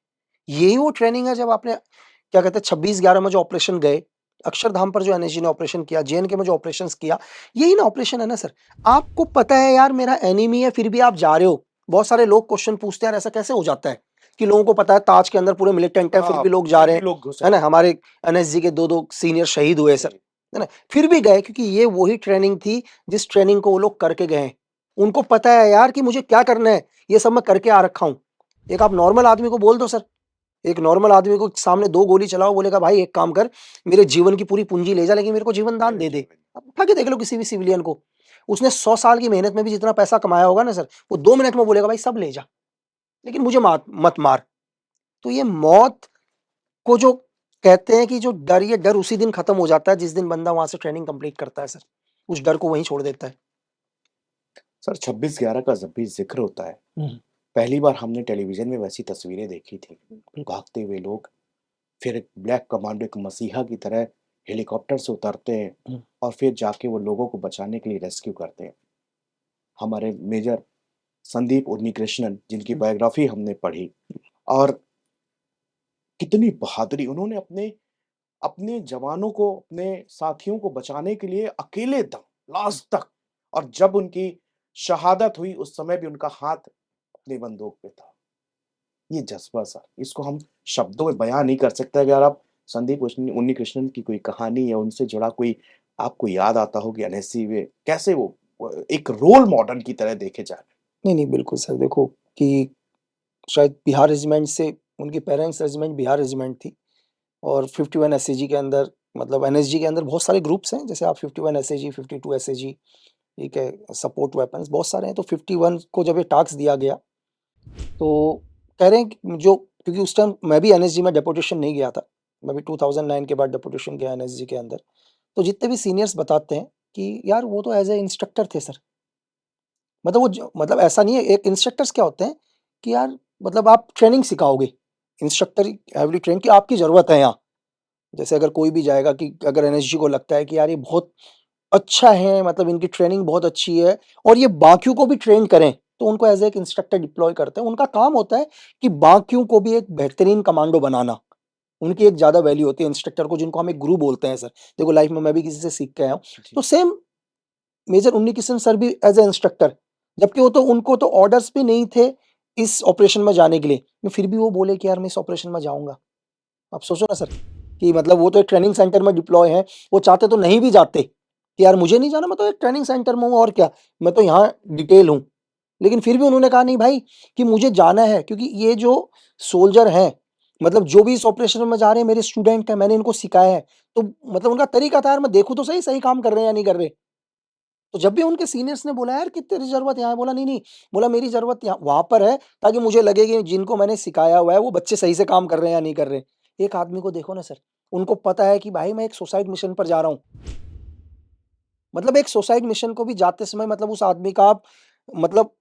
यही वो ट्रेनिंग है, जब आपने क्या कहते हैं 26/11 में जो ऑपरेशन गए, अक्षरधाम पर जो एनएसजी ने ऑपरेशन किया, जेएनके में जो ऑपरेशंस किया, यही ना ऑपरेशन है ना सर। आपको पता है यार मेरा एनिमी है, फिर भी आप जा रहे हो। बहुत सारे लोग क्वेश्चन पूछते हैं यार ऐसा कैसे हो जाता है कि लोगों को पता है ताज के अंदर पूरे मिलिटेंट है, फिर हाँ, भी लोग जा फिर रहे भी हैं, लोग घुस है रहे ना, हैं। हमारे एनएसजी के 2-2 सीनियर शहीद हुए सर, जी। है ना, फिर भी गए क्योंकि ये वही ट्रेनिंग थी जिस ट्रेनिंग को वो लोग करके गए हैं। उनको पता है यार कि मुझे क्या करना है, ये सब मैं करके आ रखा हूं। एक आप नॉर्मल आदमी को बोल दो सर, एक नॉर्मल आदमी को सामने 2 गोली चलाओ, बोलेगा भाई एक काम कर, मेरे जीवन की पूरी पूंजी ले जा लेकिन मेरे को जीवन दान दे दे। आप उठा के देख लो किसी भी सिविलियन को, उसने 100 साल की मेहनत में भी जितना पैसा कमाया होगा ना सर, वो 2 मिनट में बोलेगा भाई सब ले जा, लेकिन मुझे मत मार। तो ये मौत को जो कहते हैं कि जो डर, ये डर उसी दिन खत्म हो जाता है जिस दिन बंदा वहां से ट्रेनिंग कंप्लीट करता है सर, उस डर को वहीं छोड़ देता है। सर 26/11 का जब भी ज़िक्र होता है, पहली बार हमने टेलीविज़न में वैसी तस्वीरें देखी थी। भागते हुए लोग, फिर एक ब्लैक कमांडो एक मसीहा की तरह हेलीकॉप्टर से उतरते हैं और फिर जाके वो लोगों को बचाने के लिए रेस्क्यू करते हैं। हमारे मेजर संदीप उन्नीकृष्णन जिनकी बायोग्राफी हमने पढ़ी और कितनी बहादुरी उन्होंने अपने अपने जवानों को, अपने साथियों को बचाने के लिए अकेले दम लास्ट तक और जब उनकी शहादत हुई उस समय भी उनका हाथ अपनी बंदूक पे था। ये जज़्बा सर, इसको हम शब्दों में बयाँ नहीं कर सकते। अगर आप संदीप उन्नीकृष्णन की कोई कहानी या उनसे जुड़ा कोई आपको याद आता हो कि एनएससी में कैसे वो एक रोल मॉडल की तरह देखे जाएँ? नहीं, नहीं, बिल्कुल सर, देखो कि शायद बिहार रेजिमेंट से उनके पेरेंट्स रेजिमेंट बिहार रेजिमेंट थी और 51 एसएजी के अंदर, मतलब एनएसजी के अंदर बहुत सारे ग्रुप्स हैं, जैसे आप 51 एसएजी, 52 एसएजी, ठीक है, सपोर्ट वेपन्स बहुत सारे हैं। तो 51 को जब ये टास्क दिया गया, तो कह रहे हैं कि जो, क्योंकि उस टाइम मैं भी एनएसजी में डेपुटेशन नहीं गया था, मैं भी 2009 के बाद डेपुटेशन गया एनएसजी के अंदर। तो जितने भी सीनियर्स बताते हैं कि यार वो तो एज़ ए इंस्ट्रक्टर थे सर। मतलब वो ज मतलब ऐसा नहीं है, एक इंस्ट्रक्टर्स क्या होते हैं कि यार मतलब आप ट्रेनिंग सिखाओगे, इंस्ट्रक्टर हैवली ट्रेन्ड कि आपकी ज़रूरत है यहाँ। जैसे अगर कोई भी जाएगा कि अगर एनएसजी को लगता है कि यार ये बहुत अच्छा है, मतलब इनकी ट्रेनिंग बहुत अच्छी है और ये बाकियों को भी ट्रेन करें, तो उनको एज़ एक इंस्ट्रक्टर डिप्लॉय करते हैं। उनका काम होता है कि बाकियों को भी एक बेहतरीन कमांडो बनाना। उनकी एक ज़्यादा वैल्यू होती है इंस्ट्रक्टर को, जिनको हम एक गुरु बोलते हैं सर। देखो लाइफ में मैं भी किसी से सीख के आया हूँ। तो जी। सेम मेजर उन्नीकिशन सर भी एज़ अ इंस्ट्रक्टर, जबकि वो तो, उनको तो ऑर्डर्स भी नहीं थे इस ऑपरेशन में जाने के लिए, फिर भी वो बोले कि यार मैं इस ऑपरेशन में जाऊँगा। आप सोचो ना सर, कि मतलब वो तो एक ट्रेनिंग सेंटर में डिप्लॉय हैं, वो चाहते तो नहीं भी जाते, कि यार मुझे नहीं जाना, मैं तो एक ट्रेनिंग सेंटर में हूँ और क्या, मैं तो यहाँ डिटेल हूँ। लेकिन फिर भी उन्होंने कहा नहीं भाई, कि मुझे जाना है, क्योंकि ये जो सोल्जर हैं, मतलब जो भी इस ऑपरेशन में जा रहे हैं मेरे स्टूडेंट हैं, मैंने इनको सिखाया है। तो मतलब उनका तरीका था, यार मैं देखूँ तो सही, सही काम कर रहे हैं या नहीं कर रहे। तो जब भी उनके सीनियर्स ने बोला यार कि तेरी ज़रूरत यहाँ है, बोला नहीं, नहीं, बोला मेरी ज़रूरत यहाँ वहाँ पर है, ताकि मुझे लगे कि जिनको मैंने सिखाया हुआ है वो बच्चे सही से काम कर रहे हैं या नहीं कर रहे। एक आदमी को देखो ना सर, उनको पता है कि भाई मैं एक सुसाइड मिशन पर जा रहा हूँ। मतलब एक सुसाइड मिशन को भी जाते समय, मतलब उस आदमी का आप, मतलब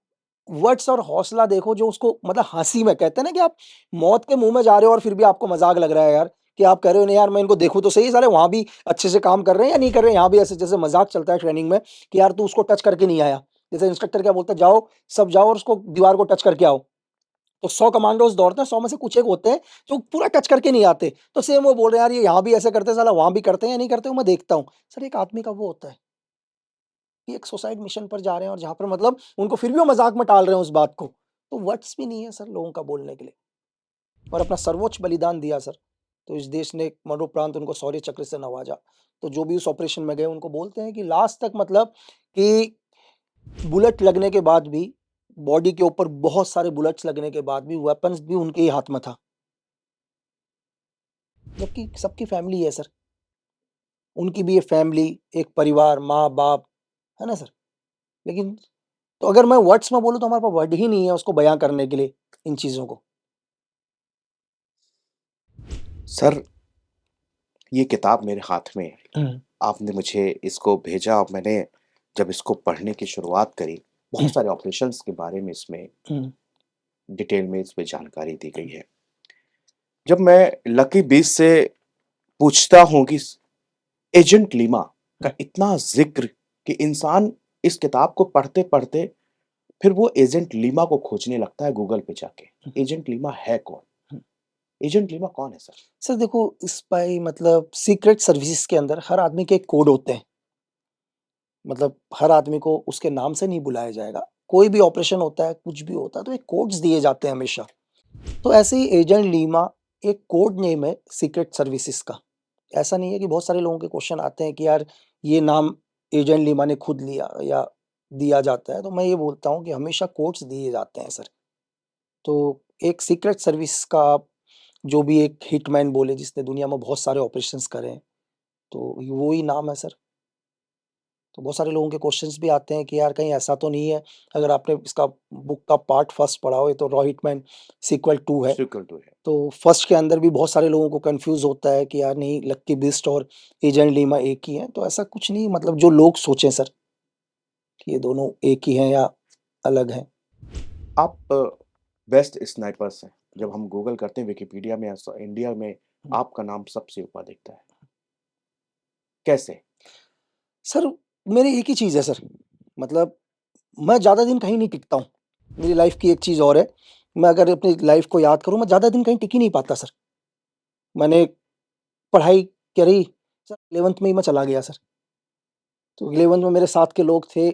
वर्ड्स और हौसला देखो, जो उसको मतलब हँसी में कहते हैं ना कि आप मौत के मुँह में जा रहे हो और फिर भी आपको मज़ाक लग रहा है यार, कि आप कह रहे हो नहीं यार मैं इनको देखूँ तो सही, साले वहाँ भी अच्छे से काम कर रहे हैं या नहीं कर रहे हैं। यहाँ भी ऐसे जैसे मज़ाक चलता है ट्रेनिंग में कि यार तू उसको टच करके नहीं आया। जैसे इंस्ट्रक्टर क्या बोलता है, जाओ, सब जाओ और उसको दीवार को टच करके आओ। तो 100 कमांडोज़ दौड़ते हैं, 100 में से कुछ एक होते हैं जो पूरा टच करके नहीं आते। तो सेम वो बोल रहे हैं यार ये यहाँ भी ऐसे करते हैं, साला वहाँ भी करते हैं या नहीं करते, वो मैं देखता हूँ। सर एक आदमी का वो होता है कि एक सुसाइड मिशन पर जा रहे हैं और जहाँ पर मतलब उनको फिर भी वो मज़ाक में टाल रहे हैं उस बात को। तो वर्ड्स भी नहीं है सर लोगों का बोलने के लिए, और अपना सर्वोच्च बलिदान दिया सर। तो इस देश ने मरणोपरांत उनको शौर्य चक्र से नवाजा। तो जो भी उस ऑपरेशन में गए उनको बोलते हैं कि लास्ट तक, मतलब कि बुलेट लगने के बाद भी, बॉडी के ऊपर बहुत सारे बुलेट्स लगने के बाद भी वेपन्स भी उनके ही हाथ में था। जबकि सबकी फैमिली है सर, उनकी भी एक फैमिली, एक परिवार, माँ-बाप, है ना सर? लेकिन तो अगर मैं वर्ड्स में बोलूँ तो हमारे पास वर्ड ही नहीं है उसको बयाँ करने के लिए इन चीज़ों को। सर, ये किताब मेरे हाथ में है। हुँ, आपने मुझे इसको भेजा और मैंने जब इसको पढ़ने की शुरुआत करी, बहुत सारे ऑपरेशंस के बारे में इसमें हुँ, डिटेल में इसमें जानकारी दी गई है। जब मैं लकी 20 से पूछता हूँ कि एजेंट लीमा का इतना ज़िक्र कि इंसान इस किताब को पढ़ते-पढ़ते फिर वो एजेंट लीमा को खोजने लगता है गूगल पे जाके। हुँ, एजेंट लीमा है कौन? हुँ। एजेंट लीमा कौन है सर? सर देखो, स्पाई मतलब सीक्रेट सर्विसेज़ के अंदर हर आदमी के एक कोड होते हैं। मतलब हर आदमी को उसके नाम से नहीं बुलाया जाएगा। कोई भी ऑपरेशन होता है, कुछ भी होता है तो एक कोड्स दिए जाते हैं हमेशा। तो ऐसे ही एजेंट लीमा एक कोड नेम है सीक्रेट सर्विसेज़ का। ऐसा नहीं है कि बहुत सारे लोगों के क्वेश्चन आते हैं कि यार ये नाम एजेंट लीमा ने खुद लिया या दिया जाता है, तो मैं ये बोलता हूँ कि हमेशा कोड्स दिए जाते हैं सर। तो एक सीक्रेट सर्विस का जो भी एक हिटमैन बोले जिसने दुनिया में बहुत सारे ऑपरेशंस करे हैं, तो वो ही नाम है सर। तो बहुत सारे लोगों के क्वेश्चंस भी आते हैं कि यार कहीं ऐसा तो नहीं है, अगर आपने इसका बुक का पार्ट फर्स्ट पढ़ा हो, ये तो रॉ हिटमैन सीक्वल 2 है। सीक्वल टू है। तो फर्स्ट के अंदर भी बहुत सारे लोगों को कंफ्यूज होता है कि यार नहीं, लक्की बिस्ट और एजेंट लीमा एक ही है। तो ऐसा कुछ नहीं, मतलब जो लोग सोचें सर कि ये दोनों एक ही हैं या अलग हैं। आप बेस्ट स्नाइपर्स हैं। जब हम गूगल करते हैं विकिपीडिया में इंडिया में आपका नाम सबसे ऊपर दिखता है, कैसे? सर मेरी एक ही चीज़ है सर, मतलब मैं ज़्यादा दिन कहीं नहीं टिकता हूँ। मेरी लाइफ की एक चीज़ और है, मैं अगर अपनी लाइफ को याद करूँ, मैं ज़्यादा दिन कहीं टिक ही नहीं पाता सर। मैंने पढ़ाई करी, सर 11th में ही मैं चला गया सर। तो 11th में मेरे साथ के लोग थे,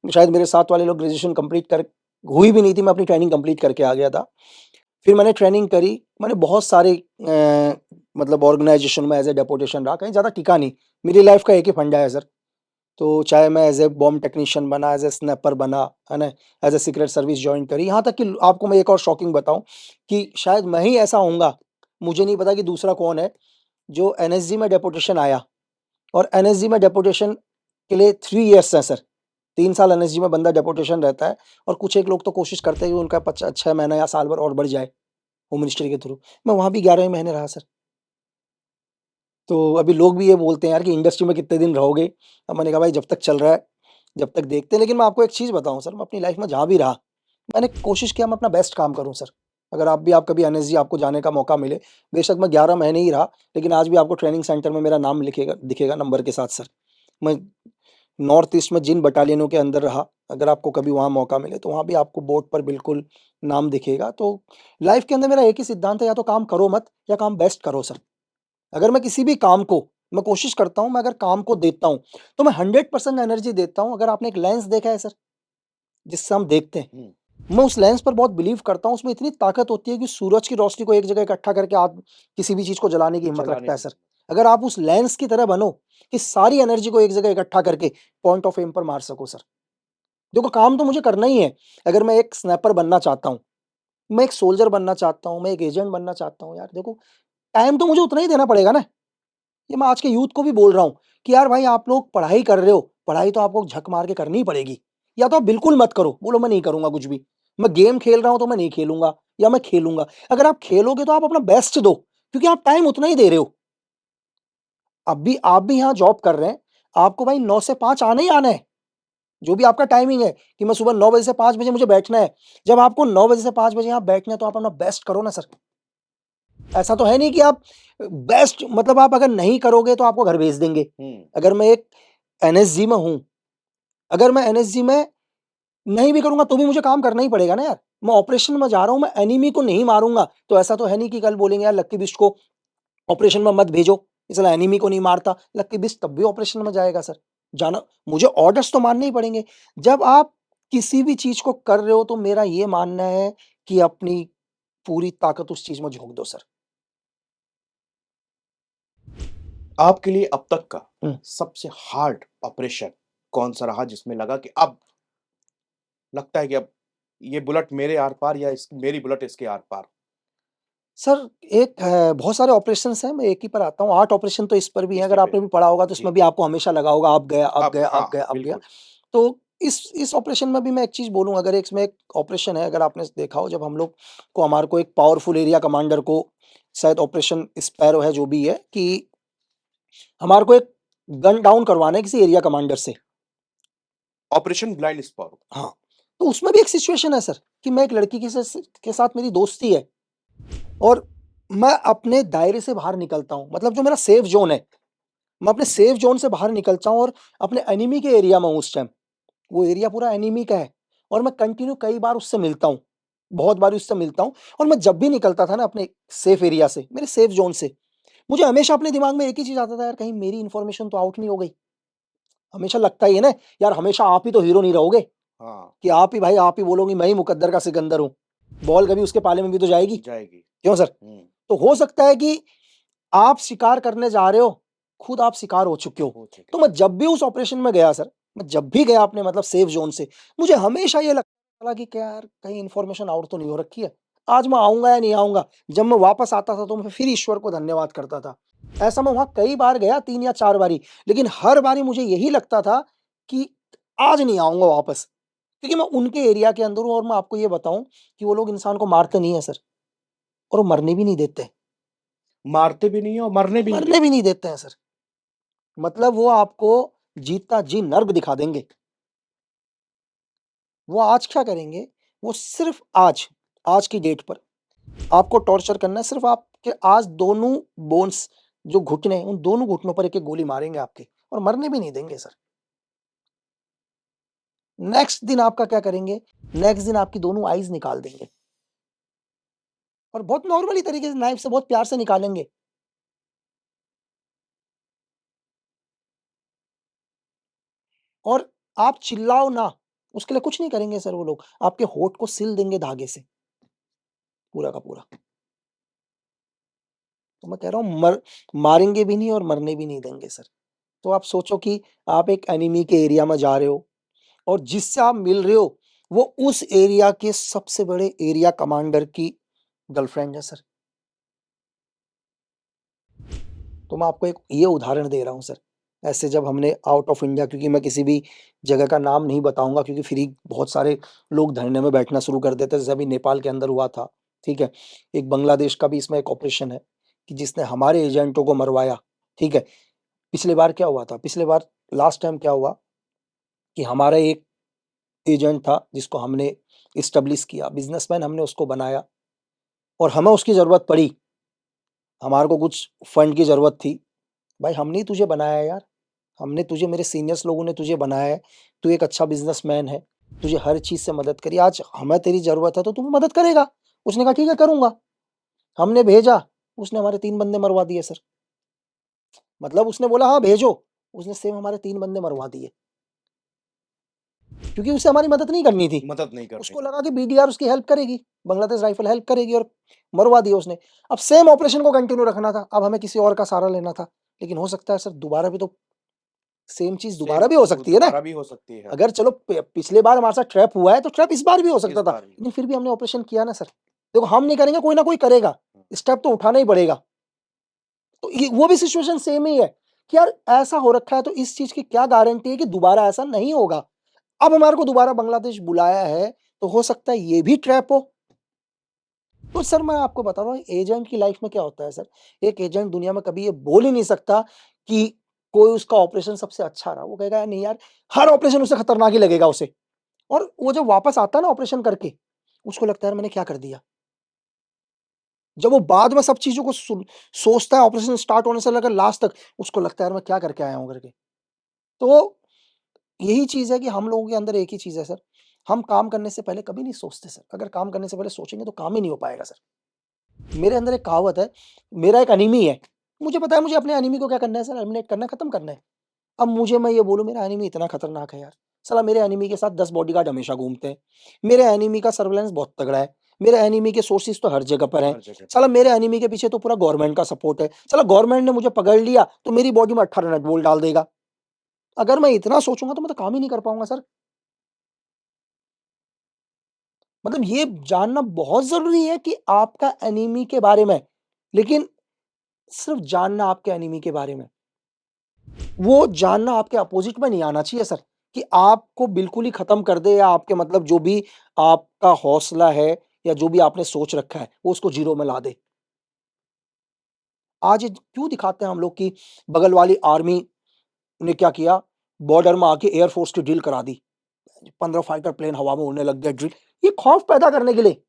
शायद मेरे साथ वाले लोग ग्रेजुएशन कंप्लीट कर हुई भी नहीं थी, मैं अपनी ट्रेनिंग कंप्लीट करके आ गया था। फिर मैंने ट्रेनिंग करी, मैंने बहुत सारे मतलब ऑर्गेनाइजेशन में एज़ ए डेपुटेशन रहा, कहीं ज़्यादा टिका नहीं। मेरी लाइफ का एक ही फंडा है सर, तो चाहे मैं एज़ ए बॉम्ब टेक्नीशियन बना, एज़ ए स्नैपर बना, है ना? As a secret service join करी, यहाँ तक कि आपको मैं एक और शॉकिंग बताऊँ कि शायद मैं ही ऐसा होऊँगा, मुझे नहीं पता कि दूसरा कौन है, जो एनएसजी में डेपुटेशन आया और एनएसजी में डेपुटेशन के लिए 3 इयर्स हैं सर। 3 साल एनएसजी में बंदा डेपुटेशन रहता है और कुछ एक लोग तो कोशिश करते हैं कि उनका 6 महीना या साल भर और बढ़ जाए, होम मिनिस्ट्री के थ्रू। मैं वहाँ भी 11 महीने रहा सर। तो अभी लोग भी ये बोलते हैं यार कि इंडस्ट्री में कितने दिन रहोगे? अब मैंने कहा भाई जब तक चल रहा है, जब तक देखते हैं। लेकिन मैं आपको एक चीज़ बताऊँ सर, मैं अपनी लाइफ में जहाँ भी रहा, मैंने कोशिश किया मैं अपना बेस्ट काम करूँ सर। अगर आप कभी एनएसजी आपको जाने का मौका मिले, बेशक मैं 11 महीने ही रहा, लेकिन आज भी आपको ट्रेनिंग सेंटर में मेरा नाम लिखेगा दिखेगा नंबर के साथ सर। मैं नॉर्थ ईस्ट में जिन बटालियनों के अंदर रहा, अगर आपको कभी वहाँ मौका मिले, तो वहाँ भी आपको बोर्ड पर बिल्कुल नाम दिखेगा। तो लाइफ के अंदर मेरा एक ही सिद्धांत है, या तो काम करो मत या काम बेस्ट करो सर। अगर मैं किसी भी काम को मैं कोशिश करता हूँ, मैं अगर काम को देता हूँ, तो मैं 100% एनर्जी देता हूँ। अगर आपने एक लेंस देखा है सर, जिससे हम देखते हैं, हुँ, मैं उस लेंस पर बहुत बिलीव करता हूँ। उसमें इतनी ताकत होती है कि सूरज की रोशनी को एक जगह इकट्ठा करके आप किसी भी चीज़ को जलाने की हिम्मत चलाने रखता है की सर। अगर आप उस लेंस की तरह बनो कि सारी एनर्जी को एक जगह इकट्ठा करके पॉइंट ऑफ एम पर मार सको सर। देखो काम तो मुझे करना ही है। अगर मैं एक स्नाइपर बनना चाहता हूँ, मैं एक सोल्जर बनना चाहता हूँ, मैं एक एजेंट बनना चाहता हूँ, यार देखो टाइम तो मुझे उतना ही देना पड़ेगा ना। ये मैं आज के यूथ को भी बोल रहा हूँ कि यार भाई आप लोग पढ़ाई कर रहे हो, पढ़ाई तो आपको झक मार के करनी ही पड़ेगी। या तो आप बिल्कुल मत करो, बोलो मैं नहीं करूँगा कुछ भी। मैं गेम खेल रहा हूँ तो मैं नहीं खेलूँगा या मैं खेलूँगा। अगर आप खेलोगे तो आप अपना बेस्ट दो, क्योंकि आप टाइम उतना ही दे रहे हो। आप भी यहाँ जॉब कर रहे हैं, आपको भाई 9 से 5 आना ही आना है। जो भी आपका टाइमिंग है कि मैं सुबह 9 बजे से 5 बजे मुझे बैठना है। जब आपको 9 बजे से 5 बजे यहाँ बैठना है तो आप अपना बेस्ट करो ना सर। ऐसा तो है नहीं कि आप बेस्ट, मतलब आप अगर नहीं करोगे तो आपको घर भेज देंगे। हुँ, अगर मैं एक एनएसजी में हूँ, अगर मैं एनएसजी में नहीं भी करूँगा तो भी मुझे काम करना ही पड़ेगा ना यार। मैं ऑपरेशन में जा रहा हूँ, मैं एनिमी को नहीं मारूँगा, तो ऐसा तो है नहीं कि कल बोलेंगे यार लक्की बिस्ट को ऑपरेशन में मत भेजो, ये साला एनिमी को नहीं मारता। लक्की बिस्ट तब भी ऑपरेशन में जाएगा सर। जाना मुझे ऑर्डर्स तो मानने ही पड़ेंगे। जब आप किसी भी चीज़ को कर रहे हो तो मेरा ये मानना है कि अपनी पूरी ताकत उस चीज़ में झोंक दो सर। आपके लिए अब तक का हुँ। सबसे हार्ड ऑपरेशन कौन-सा रहा जिसमें लगा कि अब लगता है कि अब ये बुलेट मेरे आर-पार या इस मेरी बुलेट इसके आर-पार? सर एक बहुत सारे ऑपरेशंस हैं, मैं एक ही पर आता हूँ। 8 ऑपरेशन तो इस पर भी हैं, इसी अगर पे आपने भी पढ़ा होगा तो जी, इसमें भी आपको हमेशा लगा होगा अब गया, अब अब गया, हाँ, अब गया, अब गया। बिल्कुल। तो इस ऑपरेशन में भी मैं एक चीज़ बोलूँ, अगर इसमें एक ऑपरेशन है, अगर आपने देखा हो, जब हम लोग को हमारे को एक पावरफुल एरिया कमांडर को, शायद ऑपरेशन स्पैरो है जो भी है, कि हमारे को एक गन डाउन करवाना है किसी एरिया कमांडर से। Operation blind spot. हाँ, तो उसमें भी एक सिचुएशन है सर कि मैं एक लड़की के साथ मेरी दोस्ती है और मैं अपने दायरे से बाहर निकलता हूँ, मतलब जो मेरा सेफ ज़ोन है, मैं अपने सेफ ज़ोन से बाहर निकलता हूँ और अपने एनिमी के एरिया में हूँ उस टाइम। वो एरिया पूरा एनिमी का है और मैं कंटिन्यू कई बार उससे मिलता हूँ, बहुत बार उससे मिलता हूँ। और मैं जब भी निकलता था ना अपने सेफ एरिया से, मेरे सेफ ज़ोन से, मुझे हमेशा अपने दिमाग में एक ही चीज़ आता था, यार कहीं मेरी इन्फॉर्मेशन तो आउट नहीं हो गई। हमेशा लगता ही है ना, यार हमेशा आप ही तो हीरो नहीं रहोगे, हाँ, कि आप ही भाई आप ही बोलोगे मैं ही मुकद्दर का सिकंदर हूँ। बॉल कभी उसके पाले में भी तो जाएगी, जाएगी। क्यों सर? हुँ, तो हो सकता है कि आप शिकार करने जा रहे हो, खुद आप शिकार हो चुके हो। हो चुके तो हैं। मैं जब भी उस ऑपरेशन में गया सर, मैं जब भी गया अपने मतलब सेफ ज़ोन से, मुझे हमेशा ये लगता था कि क्या यार कहीं इन्फॉर्मेशन आउट तो नहीं हो रखी है। आज मैं आऊँगा या नहीं आऊँगा? जब मैं वापस आता था तो मैं फिर ईश्वर को धन्यवाद करता था। ऐसा मैं वहाँ कई बार गया 3 या 4 बारी, लेकिन हर बारी मुझे यही लगता था कि आज नहीं आऊँगा वापस, क्योंकि मैं उनके एरिया के अंदर हूँ और मैं आपको ये बताऊँ कि वो लोग इंसान को मारते नहीं हैं सर, और वो मरने भी नहीं देते। मारते भी नहीं है और मरने भी नहीं मरने भी देते। नहीं देते हैं सर। मतलब वो आपको जीता जी नर्क दिखा देंगे। वो आज क्या करेंगे? वो सिर्फ़ आज की डेट पर आपको टॉर्चर करना है, सिर्फ़ आपके आज दोनों बोन्स जो घुटने हैं, उन दोनों घुटनों पर एक-एक गोली मारेंगे आपके, और मरने भी नहीं देंगे सर। नेक्स्ट दिन आपका क्या करेंगे? नेक्स्ट दिन आपकी दोनों आईज़ निकाल देंगे, और बहुत नॉर्मली तरीके से नाइफ से बहुत प्यार से निकालेंगे। और आप चिल्लाओ ना, उसके लिए कुछ नहीं करेंगे सर वो लोग। आपके होंठ को सिल देंगे धागे से, पूरा का पूरा। तो मैं कह रहा हूँ मारेंगे भी नहीं और मरने भी नहीं देंगे सर। तो आप सोचो कि आप एक एनिमी के एरिया में जा रहे हो, और जिससे आप मिल रहे हो, वो उस एरिया के सबसे बड़े एरिया कमांडर की गर्लफ्रेंड है सर। तो मैं आपको एक ये उदाहरण दे रहा हूँ सर। ऐसे जब हमने आउट ऑफ इंडिया, क्योंकि मैं किसी भी जगह का नाम नहीं बताऊँगा, क्योंकि फिर ही बहुत सारे लोग धरने में बैठना शुरू कर देते हैं, जैसे अभी नेपाल के अंदर हुआ था, ठीक है? एक बांग्लादेश का भी इसमें एक ऑपरेशन है, कि जिसने हमारे एजेंटों को मरवाया, ठीक है? पिछली बार क्या हुआ था? पिछली बार लास्ट टाइम क्या हुआ कि हमारा एक एजेंट था जिसको हमने एस्टेब्लिश किया, बिज़नेसमैन हमने उसको बनाया, और हमें उसकी ज़रूरत पड़ी, हमारे को कुछ फंड की ज़रूरत थी। भाई हमने ही तुझे बनाया है यार, हमने तुझे, मेरे सीनियर्स लोगों ने तुझे बनाया है, तू एक अच्छा बिज़नेसमैन है, तुझे हर चीज़ से मदद करी, आज हमें तेरी ज़रूरत है तो तू मदद करेगा। उसने कहा ठीक है करूँगा। हमने भेजा, उसने हमारे 3 बंदे मरवा दिए सर। मतलब उसने बोला हाँ भेजो, उसने सेम हमारे 3 बंदे मरवा दिए। क्योंकि उसे हमारी मदद नहीं करनी थी। मदद नहीं करनी उसको थी। लगा कि बीडीआर उसकी हेल्प करेगी, बांग्लादेश राइफल हेल्प करेगी, और मरवा दिया उसने। अब सेम ऑपरेशन को कंटिन्यू रखना था, अब हमें किसी और का सहारा लेना था। लेकिन हो सकता है सर दोबारा भी तो सेम चीज़ दोबारा सेम भी हो सकती है ना? दोबारा भी हो सकती है। अगर चलो पिछले बार हमारे साथ ट्रैप हुआ है तो ट्रैप इस बार भी हो इस सकता था, बार भी। लेकिन फिर भी हमने ऑपरेशन किया ना सर। देखो हम नहीं करेंगे, कोई ना कोई करेगा, स्टेप तो उठाना ही पड़ेगा। तो ये वो भी सिचुएशन सेम ही है कि यार ऐसा हो रखा है, तो इस चीज़ की क्या गारंटी है कि दोबारा ऐसा नहीं होगा। अब हमारे को दोबारा बांग्लादेश बुलाया है, तो हो सकता है ये भी ट्रैप हो। तो सर मैं आपको बता रहा हूँ एजेंट की लाइफ में क्या होता है सर, एक एजेंट दुनिया में कभी ये बोल ही नहीं सकता कि कोई उसका ऑपरेशन सबसे अच्छा रहा। वो कहेगा नहीं यार, हर ऑपरेशन उसे खतरनाक ही लगेगा उसे। और वो जब वापस आता है ना ऑपरेशन करके, उसको लगता है यार मैंने क्या कर दिया। जब वो बाद में सब चीज़ों को सोचता है ऑपरेशन स्टार्ट होने से लेकर लास्ट तक, उसको लगता है यार मैं क्या करके आया हूँ करके। तो यही चीज़ है कि हम लोगों के अंदर एक ही चीज़ है सर, हम काम करने से पहले कभी नहीं सोचते सर। अगर काम करने से पहले सोचेंगे तो काम ही नहीं हो पाएगा सर। मेरे अंदर एक कहावत है, मेरा एक एनिमी है। मुझे पता है मुझे अपने एनिमी को क्या करना है सर, एलिमिनेट करना है, खत्म करना है। अब मुझे मैं ये बोलूँ मेरा एनिमी इतना खतरनाक है यार, साला मेरे एनिमी के साथ 10 बॉडीगार्ड हमेशा घूमते हैं। मेरे एनिमी का सर्विलेंस बहुत तगड़ा है। मेरे एनिमी के सोर्सेज़ तो हर जगह पर हैं। हर जगह पे। साला मेरे एनिमी के पीछे तो पूरा गवर्नमेंट का सपोर्ट है। साला गवर्नमेंट ने मुझे पकड़ लिया तो मेरी बॉडी में 18 नट बोल्ट डाल देगा। अगर मैं इतना सोचूँगा तो मैं तो काम ही नहीं कर पाऊँगा सर। मतलब ये जानना बहुत ज़रूरी है कि आपका एनिमी के बारे में, लेकिन सिर्फ़ जानना आपके एनिमी के बारे में। वो जानना आपके अपोज़िट में नहीं आना चाहिए सर, कि आपको बिल्कुल ही ख़त्म कर दे, या आपके मतलब जो भी आपका हौसला है या जो भी आपने सोच रखा है, वो उसको ज़ीरो में ला दे। आज ये क्यों दिखाते हैं हम लोग कि बगल वाली आर्मी ने क्या किया, बॉर्डर में आके एयर फ़ोर्स की ड्रिल करा दी। 15 फाइटर प्लेन हवा में उड़ने लग गए ड्रिल। ये खौफ़ पैदा करने के लिए,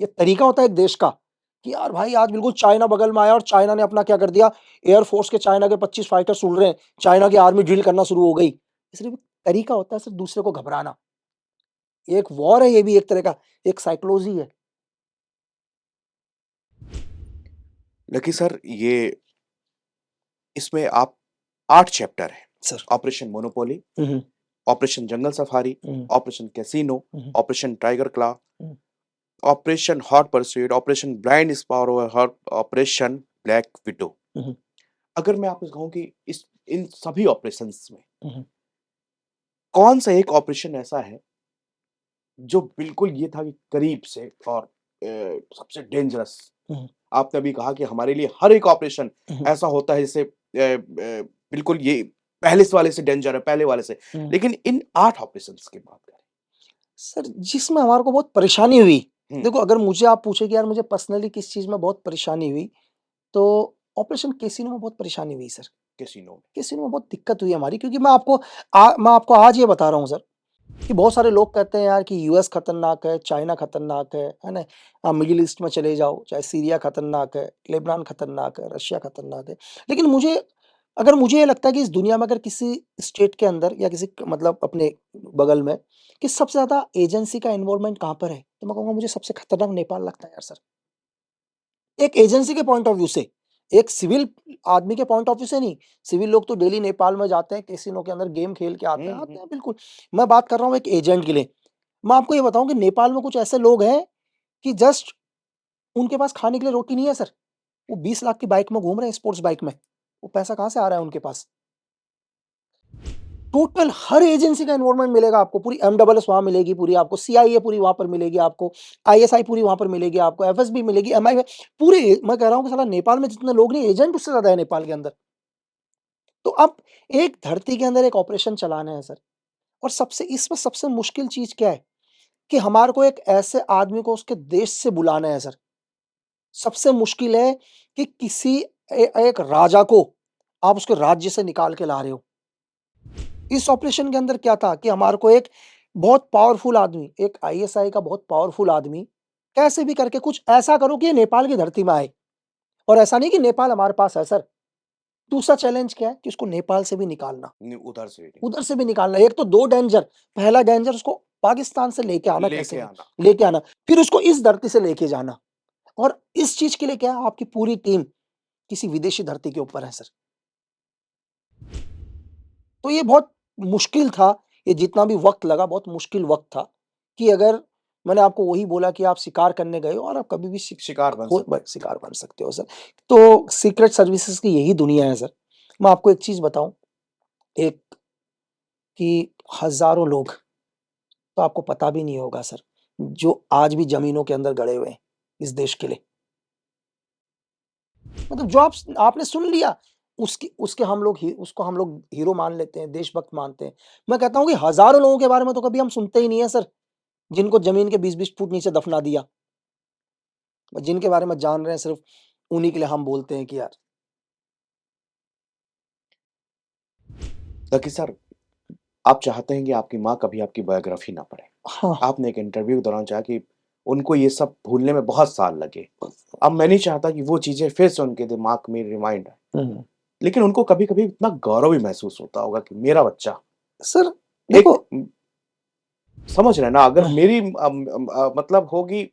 ये तरीका होता है एक देश का, कि यार भाई आज बिल्कुल चाइना बगल में आया और चाइना ने अपना क्या कर दिया, एयर फ़ोर्स के चाइना के 25 फाइटर्स उड़ रहे हैं, चाइना की आर्मी ड्रिल करना शुरू हो गई। ये सिर्फ़ एक तरीका होता है सिर्फ़ दूसरे को घबराना। एक वॉर है ये भी एक तरह का, एक साइकोलॉजी है। लेकिन सर ये इसमें आप 8 चैप्टर हैं। सर। ऑपरेशन मोनोपोली, हुँ, हुँ, ऑपरेशन जंगल सफारी, हुँ, ऑपरेशन कैसीनो, हुँ, ऑपरेशन टाइगर क्लॉ, हुँ, operation hot pursuit, operation blind sparrow, hot operation black widow. हुँ, हुँ, अगर मैं आपसे कहूँ कि इस इन सभी ऑपरेशंस में हुँ, कौन-सा एक ऑपरेशन ऐसा है जो बिल्कुल ये था कि करीब से और सबसे डेंजरस। हुँ, आपने अभी कहा कि हमारे लिए हर एक ऑपरेशन हुँ, ऐसा होता है जैसे बिल्कुल ये पहले से वाले से डेंजर है, पहले वाले से। हुँ। लेकिन इन 8 ऑपरेशंस की बात करें। सर, जिसमें हमारे को बहुत परेशानी हुई, हुँ, देखो अगर मुझे आप पूछे कि यार मुझे पर्सनली किस चीज़ में बहुत परेशानी हुई, तो ऑपरेशन कैसीनो में बहुत परेशानी हुई सर। कैसीनो में। कैसीनो में बहुत दिक्कत हुई हमारी, क्योंकि मैं आपको आज ये बता रहा हूँ सर, कि बहुत सारे लोग कहते हैं यार कि यूएस खतरनाक है, चाइना खतरनाक है ना? मिडल ईस्ट में चले जाओ, चाहे सीरिया खतरनाक है, लेबनान खतरनाक है, रशिया खतरनाक है। लेकिन मुझे ये लगता है कि इस दुनिया में अगर किसी स्टेट के अंदर या किसी मतलब अपने बगल में कि सबसे ज़्यादा एजेंसी का इन्वॉल्वमेंट कहाँ पर है? तो मैं कहूँगा मुझे सबसे खतरनाक नेपाल लगता है यार सर। एक एजेंसी के पॉइंट ऑफ व्यू से, एक सिविल आदमी के पॉइंट ऑफ व्यू से नहीं। सिविल लोग तो डेली नेपाल में जाते हैं, कैसीनो के अंदर गेम खेल के हुँ, आते हुँ। हैं बिल्कुल। मैं बात कर रहा हूँ एक एजेंट के लिए। मैं आपको ये बताऊँ कि नेपाल में कुछ ऐसे लोग हैं कि जस्ट उनके पास खाने के लिए रोटी नहीं है सर। वो 20 लाख की बाइक में घूम रहे हैं, स्पोर्ट्स बाइक में। वो पैसा कहाँ से आ रहा है उनके पास? टोटल हर एजेंसी का इन्वॉल्वमेंट मिलेगा आपको, पूरी एमडबलएस वहाँ मिलेगी, पूरी आपको सीआईए पूरी वहाँ पर मिलेगी आपको, आईएसआई पूरी वहाँ पर मिलेगी आपको, एफएसबी मिलेगी, एमआई पूरे मैं कह रहा हूँ कि साला नेपाल में जितने लोग नहीं, एजेंट उससे ज़्यादा है नेपाल के अंदर। तो अब एक धरती के अंदर एक ऑपरेशन चलाना है सर, और सबसे मुश्किल चीज़ क्या है कि हमारे को एक ऐसे आदमी को उसके देश से बुलाना है सर। सबसे मुश्किल है कि एक राजा को आप उसके राज्य से निकाल के ला रहे हो। इस ऑपरेशन के अंदर क्या था कि हमारे को एक बहुत पावरफुल आदमी, एक आईएसआई का बहुत पावरफुल आदमी, कैसे भी करके कुछ ऐसा करो कि ये नेपाल की धरती में आए। और ऐसा नहीं कि नेपाल हमारे पास है सर। दूसरा चैलेंज क्या है कि उसको नेपाल से भी निकालना, उधर से भी उधर से भी निकालना। एक तो 2 डेंजर, पहला डेंजर उसको पाकिस्तान से लेके आना कैसे लेके भी, आना। लेके आना, फिर उसको इस धरती से लेके जाना। और इस चीज़ के लिए क्या है आपकी पूरी टीम किसी विदेशी धरती के ऊपर है सर। तो ये बहुत मुश्किल था, ये जितना भी वक़्त लगा बहुत मुश्किल वक़्त था, कि अगर मैंने आपको वही बोला कि आप शिकार करने गए हो और आप कभी भी शिकार बन सकते हैं। शिकार बन सकते हो सर। तो सीक्रेट सर्विसेज़ की यही दुनिया है सर। मैं आपको एक चीज़ बताऊँ, एक कि हज़ारों लोग, तो आपको पता भी नहीं होगा सर, जो आज भी ज़मीनों के अंदर गड़े हुए हैं, इस देश के लिए। मतलब जो आपने सुन लिया, उसको हम लोग हीरो मान लेते हैं, देशभक्त मानते हैं। मैं कहता हूँ कि हज़ारों लोगों के बारे में तो कभी हम सुनते ही नहीं है सर, जिनको ज़मीन के 20-20 फुट नीचे दफ़ना दिया। जिनके बारे में जान रहे हैं सिर्फ़ उन्हीं के लिए हम बोलते हैं कि यार ताकि सर, आप चाहते हैं कि आपकी माँ कभी आपकी बायोग्राफ़ी ना पढ़े। हाँ, आपने एक इंटरव्यू के दौरान कहा कि उनको ये सब भूलने में बहुत साल लगे। अब मैं नहीं चाहता कि वो चीज़ें फिर से उनके दिमाग में रिमाइंड आए। हुँ। लेकिन उनको कभी-कभी इतना गौरव भी महसूस होता होगा कि मेरा बच्चा सर एक देखो समझ रहे हैं ना, अगर मेरी मतलब होगी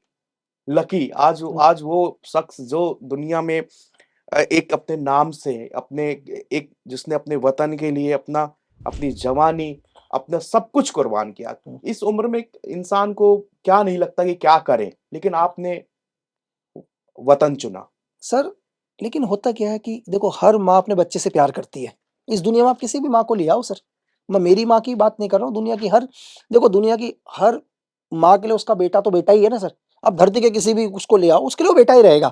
लकी आज वो शख्स जो दुनिया में एक अपने नाम से अपने एक जिसने अपने वतन के लिए अपनी जवानी, अपना सब कुछ कुर्बान किया। इस उम्र में एक इंसान को क्या नहीं लगता कि क्या करें? लेकिन आपने वतन चुना। सर, लेकिन होता क्या है कि देखो हर माँ अपने बच्चे से प्यार करती है। इस दुनिया में आप किसी भी माँ को ले आओ सर। मैं मेरी माँ की बात नहीं कर रहा हूँ, दुनिया की हर माँ के लिए उसका बेटा तो बेटा ही है ना सर। आप धरती के किसी भी उसको ले आओ, उसके लिए वो बेटा ही रहेगा।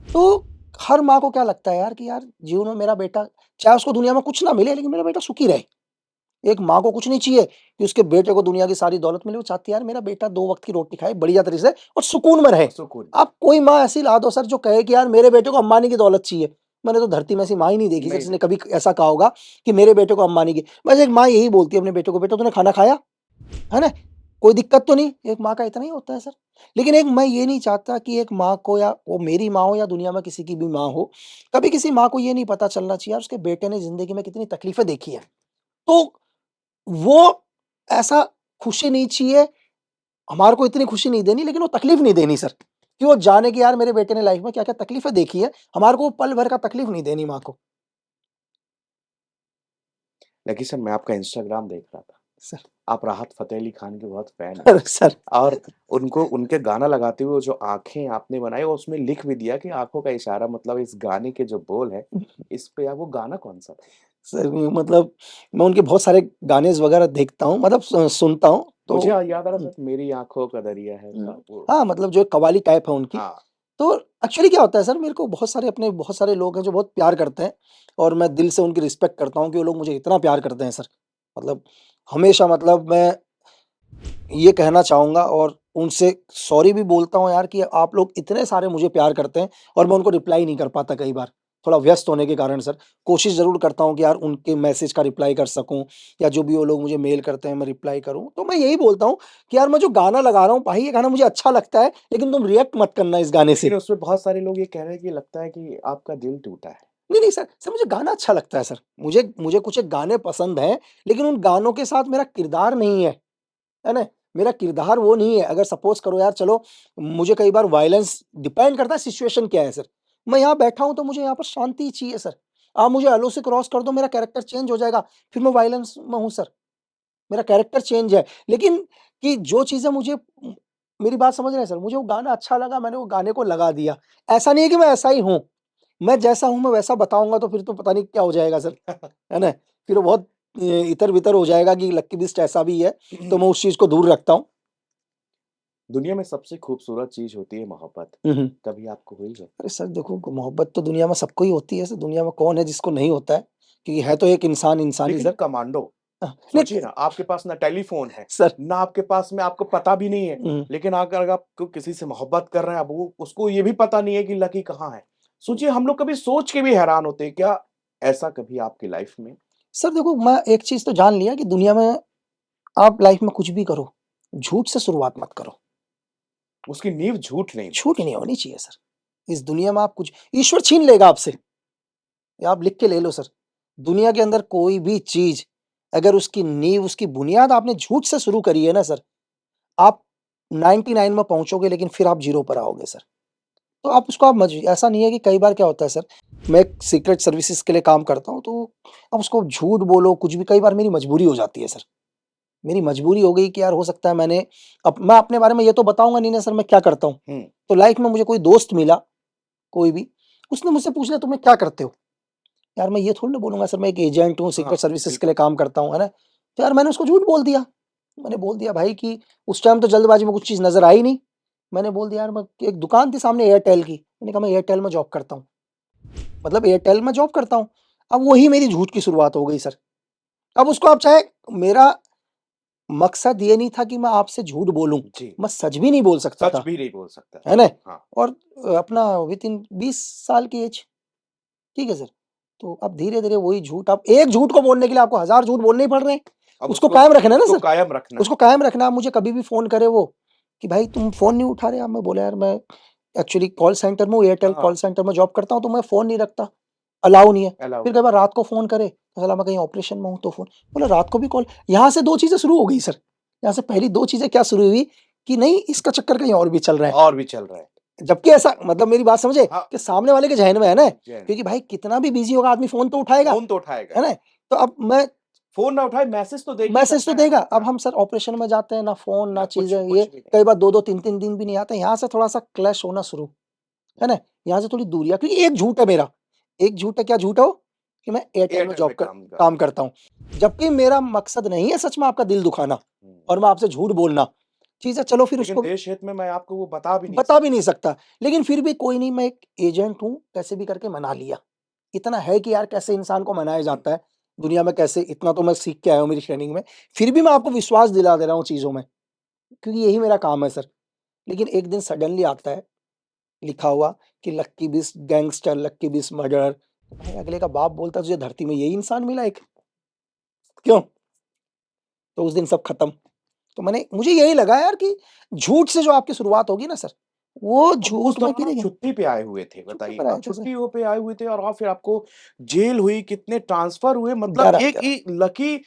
तो हर माँ को क्या लगता है यार कि यार जीवन में मेरा बेटा, चाहे उसको दुनिया में कुछ ना मिले लेकिन मेरा बेटा सुखी रहे। एक माँ को कुछ नहीं चाहिए कि उसके बेटे को दुनिया की सारी दौलत मिले, वो चाहती है यार मेरा बेटा 2 वक़्त की रोटी खाए, बढ़िया तरीके से और सुकून में रहे। सुकून में। आप कोई माँ ऐसी ला दो सर जो कहे कि यार मेरे बेटे को अंबानी की दौलत चाहिए। मैंने तो धरती में ऐसी माँ ही नहीं देखी सर नहीं जिसने देखी। कभी ऐसा कहा होगा कि मेरे बेटे को अंबानी की, बस एक माँ यही बोलती है अपने बेटे को, बेटा तूने खाना खाया? है ना? कोई दिक्कत तो नहीं? एक माँ का इतना ही होता है सर। लेकिन एक मैं ये नहीं चाहता कि एक माँ को, या वो मेरी माँ हो या दुनिया में किसी की भी माँ हो, कभी किसी माँ को ये नहीं पता चलना चाहिए यार उसके बेटे ने ज़िंदगी में कितनी तकलीफ़ें देखी हैं। तो वो ऐसा खुशी नहीं चाहिए, हमारे को इतनी खुशी नहीं देनी लेकिन वो तकलीफ़ नहीं देनी सर, कि वो जाने कि यार मेरे बेटे ने लाइफ़ में क्या-क्या तकलीफ़ें देखी है, हमारे को वो पल भर का तकलीफ़ नहीं देनी माँ को। लेकिन सर मैं आपका इंस्टाग्राम देख रहा था। सर आप राहत फ़तेह अली खान के बहुत फ़ैन हैं। सर और उनको उनके गाना लगाते हुए जो आँखें आपने बनाई और उसमें लिख भी दिया कि आँखों का इशारा मतलब इस गाने के जो बोल हैं, इस पे वो गाना कौन-सा था? सर मतलब मैं उनके बहुत सारे गानेज़ वग़ैरह देखता हूँ, मतलब सुनता हूँ। तो मुझे याद आ रहा था, मेरी आँखों का दरिया है था वो। हाँ, मतलब जो एक कव्वाली टाइप है उनकी। हाँ, तो एक्चुअली क्या होता है सर, मेरे को बहुत सारे लोग हैं जो बहुत प्यार करते हैं और मैं दिल से उनकी रिस्पेक्ट करता हूँ कि वो लोग मुझे इतना प्यार करते हैं सर। मतलब हमेशा, मतलब मैं ये कहना चाहूँगा और उनसे सॉरी भी बोलता हूँ यार कि आप लोग इतने सारे मुझे प्यार करते हैं और मैं उनको रिप्लाई नहीं कर पाता कई बार, थोड़ा व्यस्त होने के कारण सर। कोशिश ज़रूर करता हूँ कि यार उनके मैसेज का रिप्लाई कर सकूँ या जो भी वो लोग मुझे मेल करते हैं मैं रिप्लाई करूँ। तो मैं यही बोलता हूँ कि यार मैं जो गाना लगा रहा हूँ भाई, ये गाना मुझे अच्छा लगता है, लेकिन तुम रिएक्ट मत करना इस गाने से। लेकिन उसमें बहुत सारे लोग ये कह रहे हैं कि लगता है कि आपका दिल टूटा है। नहीं, नहीं सर, सर मुझे गाना अच्छा लगता है सर। मुझे मुझे कुछ एक गाने पसंद हैं, लेकिन उन गानों के साथ मेरा किरदार नहीं है ना? मेरा किरदार वो नहीं है। अगर सपोज़ करो यार, चलो मुझे कई बार वायलेंस डिपेंड करता है सिचुएशन क्या है सर। मैं यहाँ बैठा हूँ तो मुझे यहाँ पर शांति चाहिए सर। आप मुझे एलओ से क्रॉस कर दो, मेरा कैरेक्टर चेंज हो जाएगा, फिर मैं वायलेंस में हूँ सर। मेरा कैरेक्टर चेंज है। लेकिन कि जो चीज़ें मुझे मेरी बात समझ रहे हैं सर? मुझे वो गाना अच्छा लगा, मैंने वो गाने को लगा दिया। ऐसा नहीं है कि मैं ऐसा ही हूँ। मैं जैसा हूँ मैं वैसा बताऊँगा तो फिर तो पता नहीं क्या हो जाएगा सर, है ना? फिर वो बहुत इतर-बितर हो जाएगा कि लक्की बिस्ट ऐसा भी है, तो मैं उस चीज़ को दूर रखता हूँ। दुनिया में सबसे खूबसूरत चीज़ होती है मोहब्बत। हुँ, हुँ। कभी आपको हुई है? अरे सर देखो, मोहब्बत तो दुनिया में सबको ही होती है सर, दुनिया में कौन है जिसको नहीं होता है? क्योंकि है तो एक इंसान इंसान ही लेकिन सर। कमांडो, सोचिए नहीं ना, आपके पास ना टेलीफ़ोन है, सर। ना आपके पास में आपको पता भी नहीं है, हुँ। लेकिन अगर आप किसी से मोहब्बत कर रहे हैं, अब वो उसको ये भी पता नहीं है कि लकी कहाँ है। सोचिए, हम लोग कभी सोच के भी हैरान होते हैं, क्या ऐसा कभी आपकी लाइफ़ में? सर देखो, मैं एक चीज़ तो जान लिया कि दुनिया में आप लाइफ़ में कुछ भी करो, झूठ से शुरुआत मत करो। उसकी नींव झूठ नहीं होनी झूठ नहीं चाहिए। होनी चाहिए सर। इस दुनिया में आप कुछ ईश्वर छीन लेगा आपसे, ये आप लिख के ले लो सर। दुनिया के अंदर कोई भी चीज़ अगर उसकी नींव, उसकी बुनियाद आपने झूठ से शुरू करी है ना सर, आप 99 में पहुँचोगे लेकिन फिर आप ज़ीरो पर आओगे सर। तो आप उसको आप मज ऐसा नहीं है कि कई बार क्या होता है सर, मैं एक सीक्रेट सर्विसेज़ के लिए काम करता हूँ, तो अब उसको झूठ बोलो कुछ भी, कई बार मेरी मजबूरी हो जाती है सर। मेरी मजबूरी हो गई कि यार हो सकता है मैंने अब मैं अपने बारे में ये तो बताऊँगा नहीं ना सर मैं क्या करता हूँ। हुँ, तो लाइफ़ में मुझे कोई दोस्त मिला, कोई भी, उसने मुझसे पूछ लिया तुम्हें क्या करते हो? यार मैं ये थोड़ी ना बोलूँगा सर मैं एक एजेंट हूँ, सीक्रेट हाँ, सर्विसेज़ के लिए बिल्कुल। काम करता हूँ, है ना? तो यार मैंने उसको झूठ बोल दिया। मैंने बोल दिया भाई कि उस टाइम तो जल्दबाज़ी में कुछ चीज़ नज़र आई नहीं। मैंने बोल दिया यार मैं एक दुकान थी सामने एयरटेल की, मैंने कहा मैं एयरटेल में जॉब करता हूँ। मतलब एयरटेल में जॉब करता हूँ। अब वही मेरी झूठ की शुरुआत हो गई सर। अब उसको आप चाहे मेरा मकसद ये नहीं था कि मैं आपसे झूठ बोलूँ, जी, मैं सच भी नहीं बोल सकता सच था, भी नहीं बोल सकता है था। ना? हाँ, और अपना विथिन 20 साल की एज, ठीक है सर? तो अब धीरे-धीरे वही झूठ, अब एक झूठ को बोलने के लिए आपको 1000 झूठ बोलने ही पड़ रहे हैं। अब उसको उसको कायम रखना है ना उसको सर, कायम रखना है। उसको कायम रखना है। अब मुझे कभी भी फ़ोन करे वो कि भाई तुम फ़ोन नहीं उठा रहे। अब मैं बोला यार मैं एक्चुअली कॉल सेंटर में हूँ, एयरटेल हाँ, कॉल सेंटर में जॉब करता हूँ तो मैं फ़ोन नहीं रखता, अलाउ नहीं है। अलाउ फिर कई नहीं बार है। रात को फ़ोन करे, तो साला मैं कहीं ऑपरेशन में हूँ तो फ़ोन, बोला रात को भी कॉल, यहाँ से 2 चीज़ें शुरू हो गई सर। यहाँ से पहली 2 चीज़ें क्या शुरू हुई कि नहीं इसका चक्कर कहीं और भी चल रहा है। और भी चल रहा है। जबकि ऐसा मतलब मेरी बात समझे हाँ, कि सामने वाले के ज़हन में है ना, जी, हाँ। क्योंकि भाई कितना भी बिज़ी होगा आदमी फ़ोन तो उठाएगा, फ़ोन तो उठाएगा है ही। ना? तो अब मैं फ़ोन ना उठाए, मैसेज तो देख ही मैसेज तो सकता है। देगा। अब हाँ, हम सर ऑपरेशन में जाते हैं, ना फ़ोन, ना ना कुछ चीज़ें ये, कुछ भी नहीं। कई बार 2-2 3-3 दिन भी नहीं आते हैं। यहाँ से थोड़ा-सा क्लैश होना शुरू, है ना? यहाँ से थोड़ी दूरियाँ, क्योंकि एक झूठ है मेरा, एक झूठ है, क्या झूठ है वो? कि मैं एयरटेल में एयरटेल में काम कर काम रहे हैं। करता हूँ। जबकि मेरा मकसद नहीं है सच में आपका दिल दुखाना हुँ, और मैं आपसे झूठ बोलना। चीज़ है, चलो फिर लेकिन उसको देश हित में मैं आपको वो बता भी नहीं बता भी नहीं सकता। सकता। लेकिन फिर भी कोई नहीं, मैं एक एजेंट हूँ, कैसे भी करके मना लिया। इतना है कि यार कैसे इंसान को मनाया जाता है, दुनिया में कैसे, इतना तो मैं सीख के आया हूँ मेरी ट्रेनिंग में। फिर भी मैं आपको विश्वास दिला दे रहा हूँ चीज़ों में, क्योंकि यही मेरा काम है सर। लेकिन एक दिन सडनली आता है, लिखा हुआ कि लक्की बिस्ट गैंगस्टर, लक्की बिस्ट मर्डरर। तो भाई अगले का बाप बोलता है तुझे धरती में यही इंसान मिला एक? क्यों? तो उस दिन सब खत्म। तो मुझे यही लगा यार कि झूठ से जो आपकी शुरुआत होगी ना सर, वो अब उस झूठ में दौरान आप गिरेगा। छुट्टी पे आए हुए थे, छुट्टी बताइए। पर आए आप थे सर, छुट्टियों पे आए हुए थे और फिर आपको जेल हुई, कितने ट्रांसफ़र हुए, मतलब 11 एक 11 ही लकी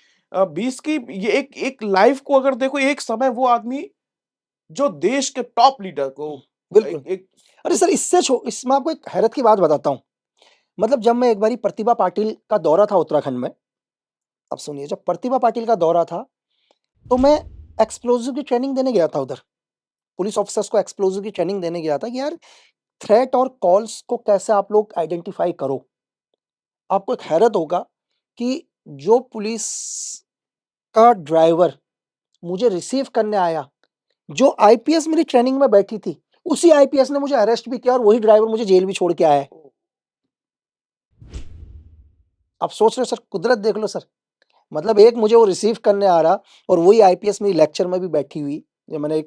20 की ये एक एक लाइफ़ को अगर देखो, एक समय वो आदमी जो देश के टॉप लीडर को एक बिल्कुल। एक अरे सर इसमें आपको एक हैरत की बात बताता हूँ। मतलब जब मैं एक बारी प्रतिभा पाटिल का दौरा था उत्तराखंड में, अब सुनिए जब प्रतिभा पाटिल का दौरा था, तो मैं एक्सप्लोसिव की ट्रेनिंग देने गया था उधर। पुलिस ऑफिसर्स को एक्सप्लोसिव की ट्रेनिंग देने गया था कि यार थ्रेट और कॉल्स को कैसे आप लोग आइडेंटिफ़ाई करो। आपको एक हैरत होगा कि जो पुलिस का ड्राइवर मुझे रिसीव करने आया, जो आईपीएस मेरी ट्रेनिंग में बैठी थी, उसी आईपीएस ने मुझे अरेस्ट भी किया और वही ड्राइवर मुझे जेल भी छोड़ के आया है। आप सोच रहे हो सर, कुदरत देख लो सर। मतलब एक मुझे वो रिसीव करने आ रहा और वही आईपीएस मेरी लेक्चर में भी बैठी हुई, जब मैंने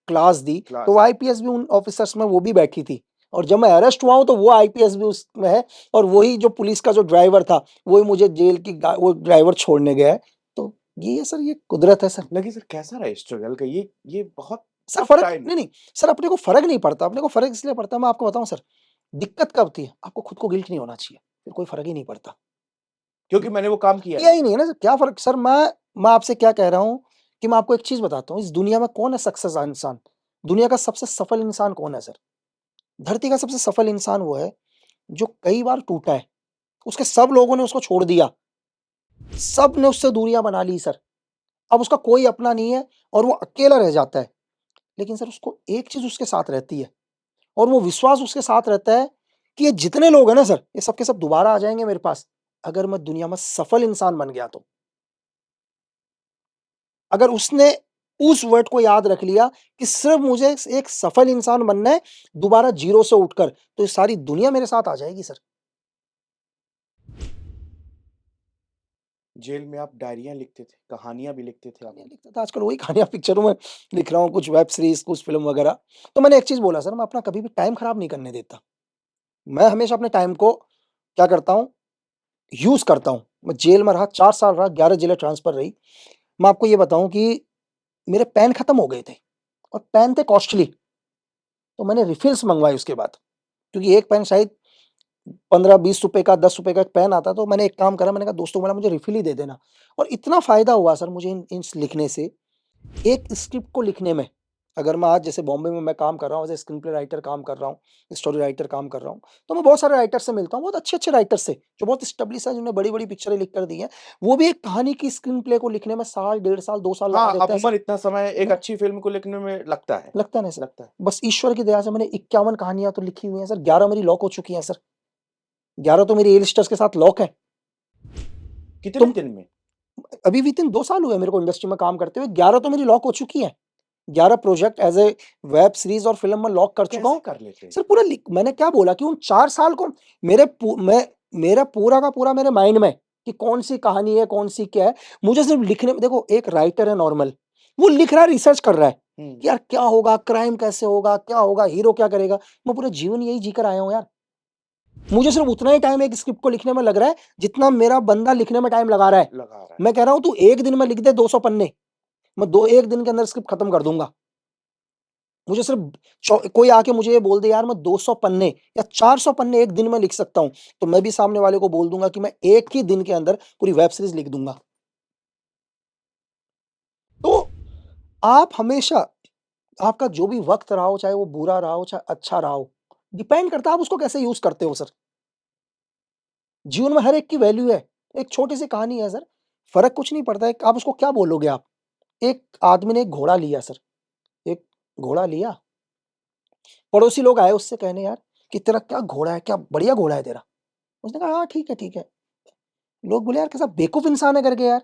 क्लास दी क्लास तो वो आईपीएस भी उन ऑफिसर्स में वो भी बैठी थी, और जब मैं अरेस्ट हुआ हूं तो वो आईपीएस भी उसमें है, और वही जो पुलिस का जो ड्राइवर था वही मुझे जेल की वो ड्राइवर छोड़ने गया है। तो ये है सर, ये कुदरत है सर। लगी सर, कैसा रहा स्ट्रगल का ये बहुत सर टफ फर्क टाइम। नहीं नहीं सर, अपने को फर्क नहीं पड़ता, अपने को फर्क इसलिए पड़ता है, मैं आपको बताऊं सर, दिक्कत कब थी, आपको खुद को गिल्ट नहीं होना चाहिए, फिर कोई फर्क ही नहीं पड़ता। क्योंकि मैंने वो काम किया किया है। ही नहीं है ना सर, क्या फर्क सर। मैं आपसे क्या कह रहा हूं कि मैं आपको एक चीज बताता हूं, इस दुनिया में कौन है सक्सेस इंसान, दुनिया का सबसे सफल इंसान कौन है सर? धरती का सबसे सफल इंसान वो है जो कई बार टूटा है, उसके सब लोगों ने उसको छोड़ दिया, सब ने उससे दूरियां बना ली सर, अब उसका कोई अपना नहीं है और वो अकेला रह जाता है, लेकिन सर उसको एक चीज उसके साथ रहती है, और वो विश्वास उसके साथ रहता है कि ये जितने लोग हैं ना सर, ये सब के सब दोबारा आ जाएंगे मेरे पास, अगर मैं दुनिया में सफल इंसान बन गया तो। अगर उसने उस वर्ड को याद रख लिया कि सिर्फ मुझे एक सफल इंसान बनना है, दोबारा जीरो से उठकर, तो ये सारी दुनिया मेरे साथ आ जाएगी सर। जेल में आप डायरियाँ लिखते थे, कहानियाँ भी लिखते थे आप। कहानियाँ लिखता था, आजकल वही कहानियाँ पिक्चरों में लिख रहा हूँ, कुछ वेब सीरीज, कुछ फ़िल्म वगैरह। तो मैंने एक चीज़ बोला सर, मैं अपना कभी भी टाइम खराब नहीं करने देता। मैं हमेशा अपने टाइम को क्या करता हूँ, यूज़ करता हूँ। मैं जेल में रहा, 4 साल रहा, 11 जेलें ट्रांसफ़र रही। मैं आपको ये बताऊँ कि मेरे पेन खत्म हो गए थे, और पेन थे कॉस्टली, तो मैंने रिफिल्स मँगवाई उसके बाद, क्योंकि एक पेन शायद 15-20 रुपए का, 10 रुपए का एक पेन आता, तो मैंने एक काम करा, मैंने कहा दोस्तों को बोला मुझे रिफिल ही दे देना, और इतना फ़ायदा हुआ सर मुझे इन लिखने से। एक स्क्रिप्ट को लिखने में, अगर मैं आज जैसे बॉम्बे में मैं काम कर रहा हूँ, as a screen play writer काम कर रहा हूँ, स्टोरी राइटर काम कर रहा हूँ, तो मैं बहुत सारे राइटर से मिलता हूँ, बहुत अच्छे-अच्छे राइटर से, जो बहुत एस्टेब्लिश है, जिन्होंने बड़ी-बड़ी पिक्चरें लिख कर दी हैं। वो भी एक कहानी की स्क्रीन प्ले को लिखने में साल, डेढ़ साल, 2 साल लगा हाँ, देते हैं सर, अमूमन इतना समय है एक ना? अच्छी फ़िल्म को लिखने में लगता है। लगता है ना सर? लगता है। बस ईश्वर की दया से मैंने 51 कहानियाँ तो लिखी हुई हैं सर, 11 मेरी लॉक हो चुकी हैं सर, 11 तो मेरी ए लिस्टर्स के साथ लॉक हैं। कितने तो दिन में? अभी विथिन 2 साल हुए मेरे को इंडस्ट्री में काम करते हुए, 11 तो मेरी लॉक हो चुकी हैं। 11 project as a web series और फ़िल्म में लॉक कर चुका कैसे हूँ। कर लेते हैं? सर पूरा लिख, मैंने क्या बोला कि उन 4 साल को मेरा पूरा का पूरा मेरे माइंड में कि कौन-सी कहानी है, कौन-सी क्या है, मुझे सिर्फ़ लिखने में, देखो एक राइटर है नॉर्मल, वो लिख रहा है, रिसर्च कर रहा है हुँ। कि यार क्या होगा, क्राइम कैसे होगा, क्या होगा, हीरो क्या करेगा? मैं पूरा जीवन यही जीकर आया हूँ यार। मुझे सिर्फ़ उतना ही टाइम एक स्क्रिप्ट को लिखने में लग रहा है, जितना मेरा बंदा लिखने में टाइम लगा रहा है। लगा रहा है। मैं कह रहा हूँ तू 1 दिन में लिख दे 200 पन्ने, मैं 1 दिन के अंदर स्क्रिप्ट खत्म कर दूँगा। मुझे सिर्फ़ कोई आके मुझे ये बोल दे यार मैं 200 पन्ने या 400 पन्ने 1 दिन में लिख सकता हूँ, तो मैं भी सामने वाले को बोल दूँगा कि मैं 1 ही दिन के अंदर पूरी वेब सीरीज़ लिख दूँगा। तो आप हमेशा, आपका जो भी वक़्त रहा हो, चाहे वो बुरा रहा हो, चाहे अच्छा रहा हो, डिपेंड करता है आप उसको कैसे यूज़ करते हो सर। जीवन में हर एक की वैल्यू है। एक छोटी-सी कहानी है सर, फ़र्क कुछ नहीं पड़ता है, आप उसको क्या बोलोगे आप? एक आदमी ने एक घोड़ा लिया सर, एक घोड़ा लिया, पड़ोसी लोग आए उससे कहने यार कि तेरा क्या घोड़ा है, क्या बढ़िया घोड़ा है तेरा। उसने कहा हाँ, ठीक है, ठीक है। लोग बोले यार कैसा बेवकूफ़ इंसान है करके यार,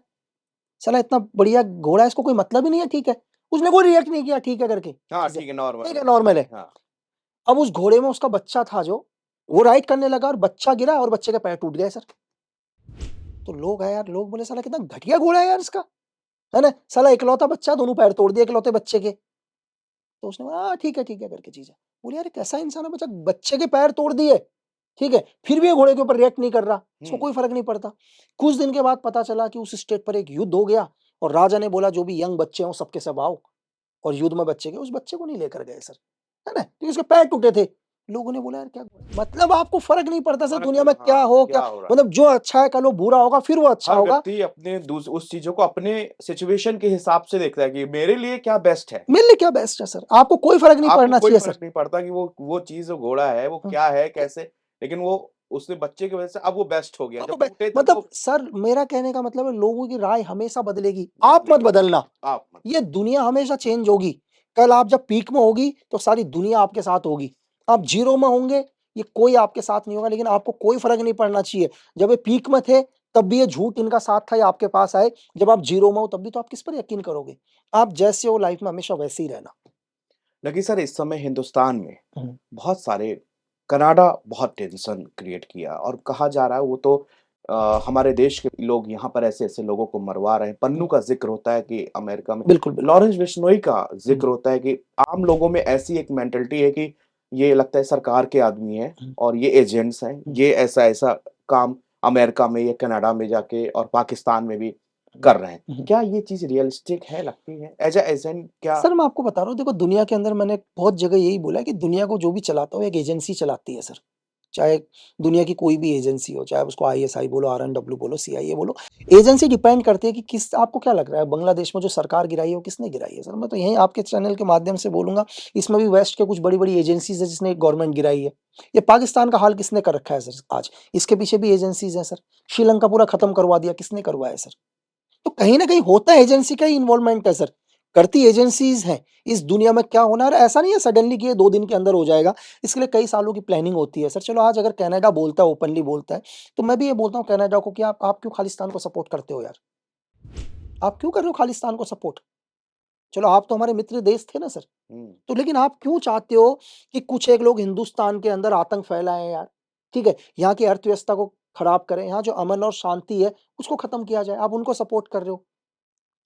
साला इतना बढ़िया घोड़ा है, इसको कोई मतलब ही नहीं है, ठीक है। उसने कोई रिएक्ट नहीं किया ठीक है करके, हाँ, चीज़ें, ठीक है, नॉर्मल ठीक है। है, नॉर्मल है। हाँ। अब उस घोड़े में उसका बच्चा था जो, वो राइड करने लगा और बच्चा गिरा और बच्चे के पैर टूट गए सर। तो लोग आए यार, लोग बोले साला कितना घटिया घोड़ा है यार इसका, है ना? साला इकलौता बच्चा, दोनों पैर तोड़ दिए इकलौते बच्चे के। तो उसने बोला हाँ, ठीक है करके चीज़ें। बोले यार ये कैसा इंसान है, बच्चा बच्चे के पैर तोड़ दिए, ठीक है, फिर भी ये घोड़े के ऊपर रिएक्ट नहीं कर रहा, इसको हुँ। कोई फ़र्क नहीं पड़ता। कुछ दिन के बाद पता चला कि उस स्टेट पर एक युद्ध हो गया और राजा ने बोला जो भी यंग बच्चे हों सबके सब आओ, और युद्ध में बच्चे गए, उस बच्चे को नहीं लेकर गए सर, है ना? क्योंकि उसके पैर टूटे थे। लोगों ने बोला यार क्या मतलब आपको फ़र्क नहीं पड़ता सर फ़र्क दुनिया में क्या हाँ, हो क्या, क्या हो रहा है? मतलब जो अच्छा है कल वो बुरा होगा, फिर वो अच्छा हर होगा। व्यक्ति अपने उस चीज़ों को अपने सिचुएशन के हिसाब से देखता है कि मेरे लिए क्या बेस्ट है। मेरे लिए क्या बेस्ट है सर, आपको कोई फ़र्क नहीं आपको पड़ना कोई चाहिए सर। फ़र्क नहीं पड़ता कि वो चीज़ जो घोड़ा है, वो हाँ, क्या है, क्या कैसे, लेकिन वो उसने बच्चे की वज़ह से अब वो बेस्ट हो गया। अब जब बे टूटे थे मतलब तो सर मेरा कहने का मतलब है लोगों की राय हमेशा बदलेगी, आप मत बदलेगी। बदलना। आप मत ये दुनिया हमेशा चेंज होगी। कल आप जब पीक में होगी, तो सारी दुनिया आपके साथ होगी। आप ज़ीरो में होंगे, ये कोई आपके साथ नहीं होगा, लेकिन आपको कोई फ़र्क नहीं पड़ना चाहिए। जब ये पीक में थे, तब भी ये झूठ इनका साथ था, ये आपके पास आए, जब आप ज़ीरो में हो तब भी, तो आप किस पर यकीन करोगे? आप जैसे हो लाइफ़ में हमेशा वैसे ही रहना। लेकिन सर इस समय हिंदुस्तान में हुँ, बहुत सारे कनाडा बहुत टेंशन क्रिएट किया और कहा जा रहा है वो तो हमारे देश के लोग यहाँ पर ऐसे-ऐसे लोगों को मरवा रहे हैं। हुँ, पन्नू का ज़िक्र होता है कि अमेरिका में बिल्कुल, बिल्कुल। लॉरेंस बिश्नोई का हुँ, ज़िक्र होता है कि आम लोगों में ऐसी एक मेंटालिटी है कि ये लगता है सरकार के आदमी हैं हुँ, और ये एजेंट्स हैं। हुँ, ये ऐसा-ऐसा काम अमेरिका में या कनाडा में जाके और पाकिस्तान में भी हुँ, कर रहे हैं। हुँ। क्या ये चीज़ रियलिस्टिक है, लगती है? एज़ अ एजेंट क्या सर, मैं आपको बता रहा हूँ, देखो दुनिया के अंदर मैंने बहुत जगह यही बोला है कि दुनिया को जो भी चलाता हो एक एजेंसी चलाती है सर। चाहे दुनिया की कोई भी एजेंसी हो, चाहे उसको आईएसआई बोलो, आरएनडब्ल्यू बोलो, सीआईए बोलो, एजेंसी डिपेंड करती है कि किस आपको क्या लग रहा है बांग्लादेश में जो सरकार गिराई है वो किसने गिराई है? सर मैं तो यहीं आपके चैनल के माध्यम से बोलूँगा, इसमें भी वेस्ट के कुछ बड़ी-बड़ी एजेंसीज़ है जिसने गवर्नमेंट गिराई है। ये पाकिस्तान का हाल किसने कर रखा है सर आज? इसके पीछे भी एजेंसीज़ हैं सर। श्रीलंका पूरा खत्म करवा दिया, किसने करवाया सर? तो कहीं न कहीं होता है, एजेंसी का ही इन्वॉल्वमेंट है सर। करती एजेंसीज़ हैं। इस दुनिया में क्या होना है, और ऐसा नहीं है सडनली कि ये 2 दिन के अंदर हो जाएगा। इसके लिए कई सालों की प्लानिंग होती है सर। चलो आज अगर कनाडा बोलता है, ओपनली बोलता है, तो मैं भी ये बोलता हूँ कनाडा को कि आप क्यों खालिस्तान को सपोर्ट करते हो यार? आप क्यों कर रहे हो खालिस्तान को सपोर्ट? चलो आप तो हमारे मित्र देश थे ना सर। हुँ। तो लेकिन आप क्यों चाहते हो कि कुछ एक लोग हिंदुस्तान के अंदर आतंक फैलाएँ यार? ठीक है? यहाँ की अर्थव्यवस्था को खराब करें, यहाँ जो अमन और शांति है, उसको खत्म किया जाए। आप उनको सपोर्ट कर रहे हो।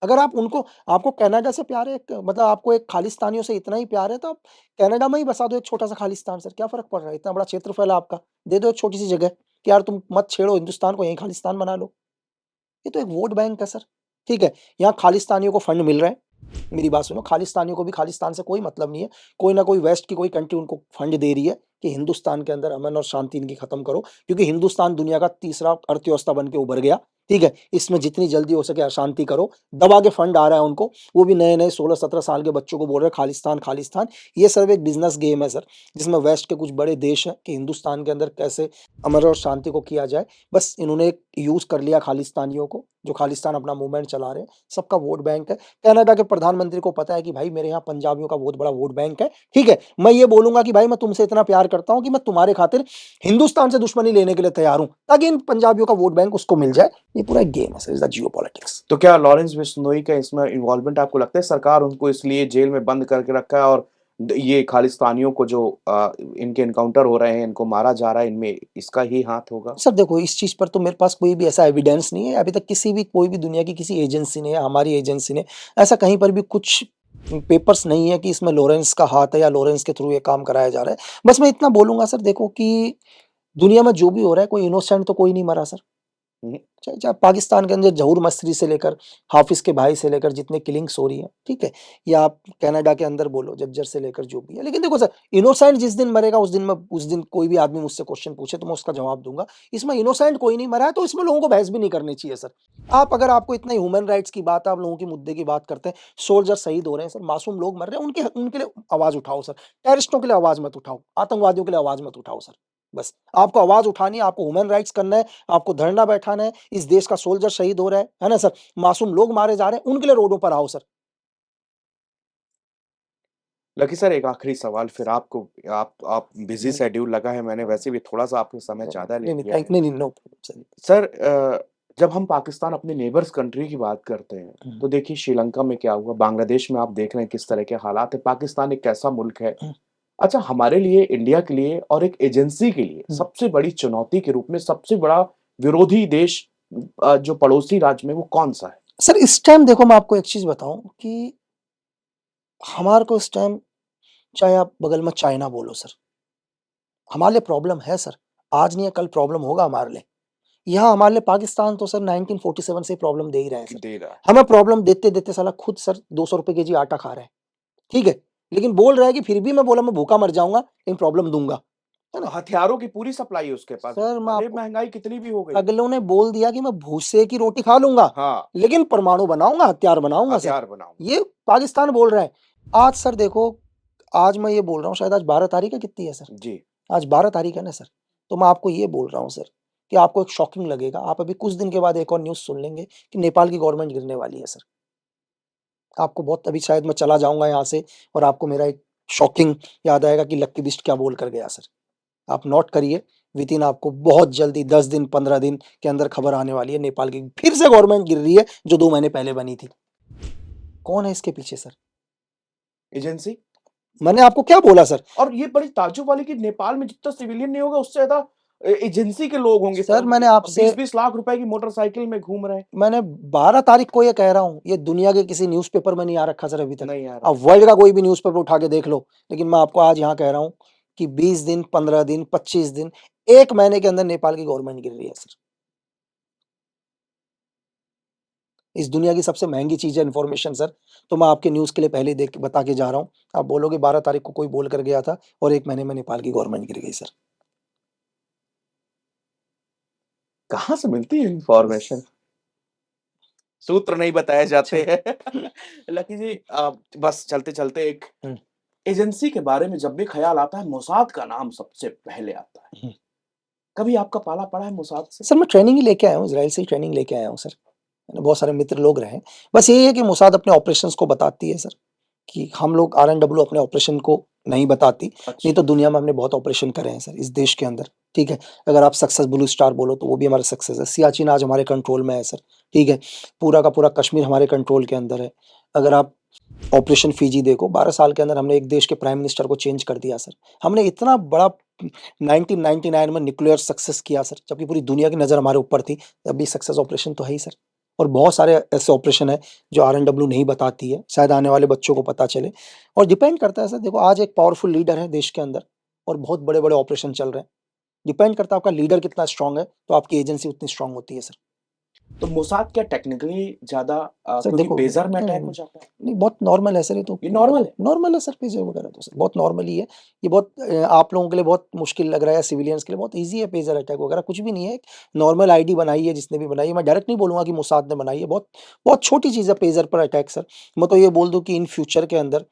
अगर आप उनको आपको कनाडा से प्यार है, मतलब आपको एक खालिस्तानियों से इतना ही प्यार है, तो आप कनाडा में ही बसा दो एक छोटा-सा खालिस्तान सर, क्या फ़र्क पड़ रहा है? इतना बड़ा क्षेत्रफल है आपका, दे दो एक छोटी-सी जगह कि यार तुम मत छेड़ो हिंदुस्तान को, यहीं खालिस्तान बना लो। ये तो एक वोट बैंक है सर, ठीक है? यहाँ खालिस्तानियों को फंड मिल रहे हैं, मेरी बात सुनो, खालिस्तानियों को भी खालिस्तान से कोई मतलब नहीं है। कोई ना कोई वेस्ट की कोई कंट्री उनको फंड दे रही है कि हिंदुस्तान के अंदर अमन और शांति इनकी खत्म करो, क्योंकि हिंदुस्तान दुनिया का तीसरा अर्थव्यवस्था बन के उभर गया, ठीक है? इसमें जितनी जल्दी हो सके अशांति करो, दबा के फंड आ रहा है उनको, वो भी नए-नए 16-17 साल के बच्चों को बोल रहे हैं खालिस्तान, खालिस्तान। ये सिर्फ एक बिज़नेस गेम है सर, जिसमें वेस्ट के कुछ बड़े देश हैं कि हिंदुस्तान के अंदर कैसे अमन और शांति को किया जाए। बस इन्होंने एक यूज़ कर लिया खालिस्तानियों को, जो खालिस्तान अपना मूवमेंट चला रहे हैं, सबका वोट बैंक है। कनाडा के प्रधानमंत्री को पता है कि भाई मेरे यहाँ पंजाबियों का बहुत बड़ा वोट बैंक है, ठीक है? मैं ये बोलूँगा कि भाई मैं तुमसे इतना प्यार करता हूँ कि मैं तुम्हारे खातिर हिंदुस्तान से दुश्मनी लेने के लिए तैयार हूँ, ताकि इन पंजाबियों का वोट बैंक उसको मिल जाए। ये पूरा एक गेम है सर, इज़ द जियोपॉलिटिक्स। तो क्या लॉरेंस बिश्नोई का इसमें इन्वॉल्वमेंट आपको लगता है सरकार उनको इसलिए जेल में बंद करके रखा है और ये खालिस्तानियों को जो इनके एनकाउंटर हो रहे हैं, इनको मारा जा रहा है, इनमें इसका ही हाथ होगा? सर देखो, इस चीज़ पर तो मेरे पास कोई भी ऐसा एविडेंस नहीं है। अभी तक किसी भी कोई भी दुनिया की किसी एजेंसी ने या हमारी एजेंसी ने ऐसा कहीं पर भी कुछ पेपर्स नहीं है कि इसमें लॉरेंस का हाथ है या लॉरेंस के थ्रू ये काम कराया जा रहा है। बस मैं इतना बोलूँगा सर, देखो कि दुनिया में जो भी हो रहा है, कोई इनोसेंट तो कोई नहीं मरा सर। हुँ, चाहे चाहे पाकिस्तान के अंदर ज़हूर मस्री से लेकर हाफ़िज़ के भाई से लेकर जितने किलिंग्स हो रही हैं, ठीक है? या आप कनाडा के अंदर बोलो जज्जर से लेकर जो भी है। लेकिन देखो सर, इनोसेंट जिस दिन मरेगा उस दिन कोई भी आदमी मुझसे क्वेश्चन पूछे तो मैं उसका जवाब दूँगा। इसमें इनोसेंट कोई नहीं मरा है, तो इसमें लोगों को बहस भी नहीं करनी चाहिए सर। आप अगर आपको इतना ह्यूमन राइट्स की बात है, आप लोगों के मुद्दे की बात करते हैं, सोल्जर शहीद हो रहे हैं सर, मासूम लोग मर रहे हैं, उनके उनके लिए आवाज़ उठाओ सर। टेररिस्टों के लिए आवाज़ मत उठाओ, आतंकवादियों के लिए आवाज़ मत उठाओ सर। बस, आपको आवाज़ उठानी है, आपको ह्यूमन राइट्स करना है, आपको धरना बैठाना है, इस देश का सोल्जर शहीद हो रहा है ना सर? मासूम लोग मारे जा रहे हैं, उनके लिए रोडों पर आओ सर। लकी सर एक आखिरी सवाल फिर आपको आप बिज़ी हुँ, शेड्यूल लगा है, मैंने वैसे भी थोड़ा-सा आपका समय ज़्यादा ले नहीं, नहीं, लिया है। No problem sir. सर जब हम पाकिस्तान अपने नेबर्स कंट्री की बात करते हैं, हुँ, तो देखिए श्रीलंका में क्या हुआ, बांग्लादेश में आप देख रहे हैं किस तरह के हालात हैं, पाकिस्तान एक कैसा मुल्क है। हुँ, अच्छा हमारे लिए, इंडिया के लिए और एक एजेंसी के लिए हुँ। सबसे बड़ी चुनौती के रूप में सबसे बड़ा विरोधी देश जो पड़ोसी राज्य में वो कौन-सा है? सर इस टाइम देखो, मैं आपको एक चीज़ बताऊँ कि हमारे को इस टाइम, चाहे आप बगल में चाइना बोलो सर, हमारे लिए प्रॉब्लम है सर। आज नहीं है कल प्रॉब्लम होगा हमारे लिए। यहाँ हमारे लिए पाकिस्तान तो सर 1947 से ही प्रॉब्लम दे ही रहा है सर। दे रहा है। हमें प्रॉब्लम देते-देते साला खुद सर ₹200 केजी आटा खा रहा है, ठीक है? लेकिन बोल रहा है कि फिर भी मैं बोला मैं भूखा मर जाऊँगा, लेकिन प्रॉब्लम दूँगा, है ना? हथियारों की पूरी सप्लाई है उसके पास, सर मैं भले आपको, महँगाई कितनी भी हो गई हो। अगलों ने बोल दिया कि मैं भूसे की रोटी खा लूँगा, हाँ, लेकिन परमाणु बनाऊँगा, हथियार बनाऊँगा सर। हथियार बनाऊँगा। ये पाकिस्तान बोल रहा है। आज सर देखो, आज मैं ये बोल रहा हूँ, शायद आज 12 तारीख है, कितनी है सर? जी। आज 12 तारीख है ना सर? तो मैं आपको ये बोल रहा हूँ सर, कि आपको एक शॉकिंग लगेगा। आप अभी कुछ दिन के बाद एक और न्यूज़ सुन लेंगे कि नेपाल की गवर्नमेंट गिरने वाली है सर। आपको बहुत, अभी शायद मैं चला जाऊँगा यहाँ से और आपको मेरा एक शॉकिंग याद आएगा कि लक्की बिस्ट क्या बोल कर गया सर। आप नोट करिए, विथिन आपको बहुत जल्दी 10 दिन 15 दिन के अंदर खबर आने वाली है, नेपाल की फिर से गवर्नमेंट गिर रही है जो 2 महीने पहले बनी थी। कौन है इसके पीछे सर? एजेंसी। मैंने आपको क्या बोला सर? और ये बड़ी ताज्जुब वाली कि नेपाल में जितना सिविलियन नहीं होगा उससे ज्यादा एजेंसी के लोग होंगे सर सर। मैंने आपसे 20-20 लाख रुपए की मोटरसाइकिल में घूम रहे हैं। मैंने 12 तारीख को ये कह रहा हूँ, ये दुनिया के किसी न्यूज़पेपर में नहीं आ रखा सर अभी तक। नहीं आ रहा। अब वर्ल्ड का कोई भी न्यूज़पेपर उठा के देख लो, लेकिन मैं आपको आज यहाँ कह रहा हूँ कि 20 दिन, 15 दिन, 25 दिन, 1 महीने के अंदर नेपाल की गवर्नमेंट गिर रही है सर। इस दुनिया की सबसे महंगी चीज़ है इन्फॉर्मेशन सर, तो मैं आपके न्यूज़ के लिए पहले ही देख बता के जा रहा हूँ। आप बोलोगे 12 तारीख को कोई बोल कर गया था और 1 महीने में नेपाल की गवर्नमेंट गिर गई सर। कहाँ से मिलती है इन्फॉर्मेशन? सूत्र नहीं बताए जाते अच्छा। हैं। लकी जी, बस चलते-चलते एक हुँ, एजेंसी के बारे में जब भी ख़्याल आता है, मोसाद का नाम सबसे पहले आता है। हुँ। कभी आपका पाला पड़ा है मोसाद से? सर मैं ट्रेनिंग ही लेके आया हूँ, इज़राइल से ही ट्रेनिंग लेके आया हूँ सर। मैंने बहुत सारे मित्र लोग रहे हैं। बस यही है कि मोसाद अपने ऑपरेशंस को बताती है सर, कि हम लोग आरएनडब्ल्यू अपने ऑपरेशन को नहीं बताती, नहीं अच्छा। तो दुनिया में हमने बहुत ऑपरेशन करे हैं सर इस देश के अंदर, ठीक है? अगर आप सक्सेस ब्लू स्टार बोलो तो वो भी हमारा सक्सेस है। सियाचिन आज हमारे कंट्रोल में है सर, ठीक है? पूरा का पूरा कश्मीर हमारे कंट्रोल के अंदर है। अगर आप ऑपरेशन फिजी देखो, 12 साल के अंदर हमने एक देश के प्राइम मिनिस्टर को चेंज कर दिया सर। हमने इतना बड़ा 1999 में न्यूक्लियर सक्सेस किया सर, जबकि पूरी दुनिया की नज़र हमारे ऊपर थी, तब भी सक्सेस ऑपरेशन तो है ही सर। और बहुत सारे ऐसे ऑपरेशन हैं जो आरएनडब्ल्यू नहीं बताती है, शायद आने वाले बच्चों को पता चले। और डिपेंड करता है सर, देखो आज एक पावरफुल लीडर है देश के अंदर और बहुत बड़े-बड़े ऑपरेशन चल रहे हैं। डिपेंड करता है आपका लीडर कितना स्ट्रॉन्ग है, तो आपकी एजेंसी उतनी स्ट्रॉन्ग होती है सर। तो मोसाद क्या टेक्निकली ज़्यादा सर क्योंकि देखो पेजर में नहीं, नहीं, अटैक हो नहीं, जाता है? नहीं बहुत नॉर्मल है सर ये तो। ये नॉर्मल है? नॉर्मल है सर पेजर वगैरह तो सर बहुत नॉर्मल ही है। ये बहुत आप लोगों के लिए बहुत मुश्किल लग रहा है, सिविलियंस के लिए बहुत ईज़ी है पेजर अटैक वगैरह कुछ भी नहीं है। नॉर्मल आईडी बनाई है जिसने भी बनाई है, मैं डायरेक्ट नहीं बोलूँगा कि मोसाद ने बनाई है, बहुत बहुत छोटी चीज़ है पेजर पर अटैक सर। मैं तो ये बोल दूँ कि इन फ्यूचर के अंदर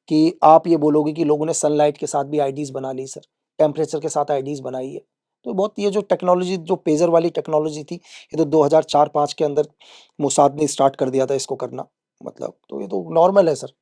कि आप ये बोलोगे कि लोगों ने सनलाइट के साथ भी आईडीज़ बना ली सर, टेम्परेचर के साथ आईडीज़ बनाई है। तो बहुत ये जो टेक्नोलॉजी जो पेजर वाली टेक्नोलॉजी थी, ये तो 2004-5 के अंदर मोसाद ने स्टार्ट कर दिया था इसको करना, मतलब तो ये तो नॉर्मल है सर।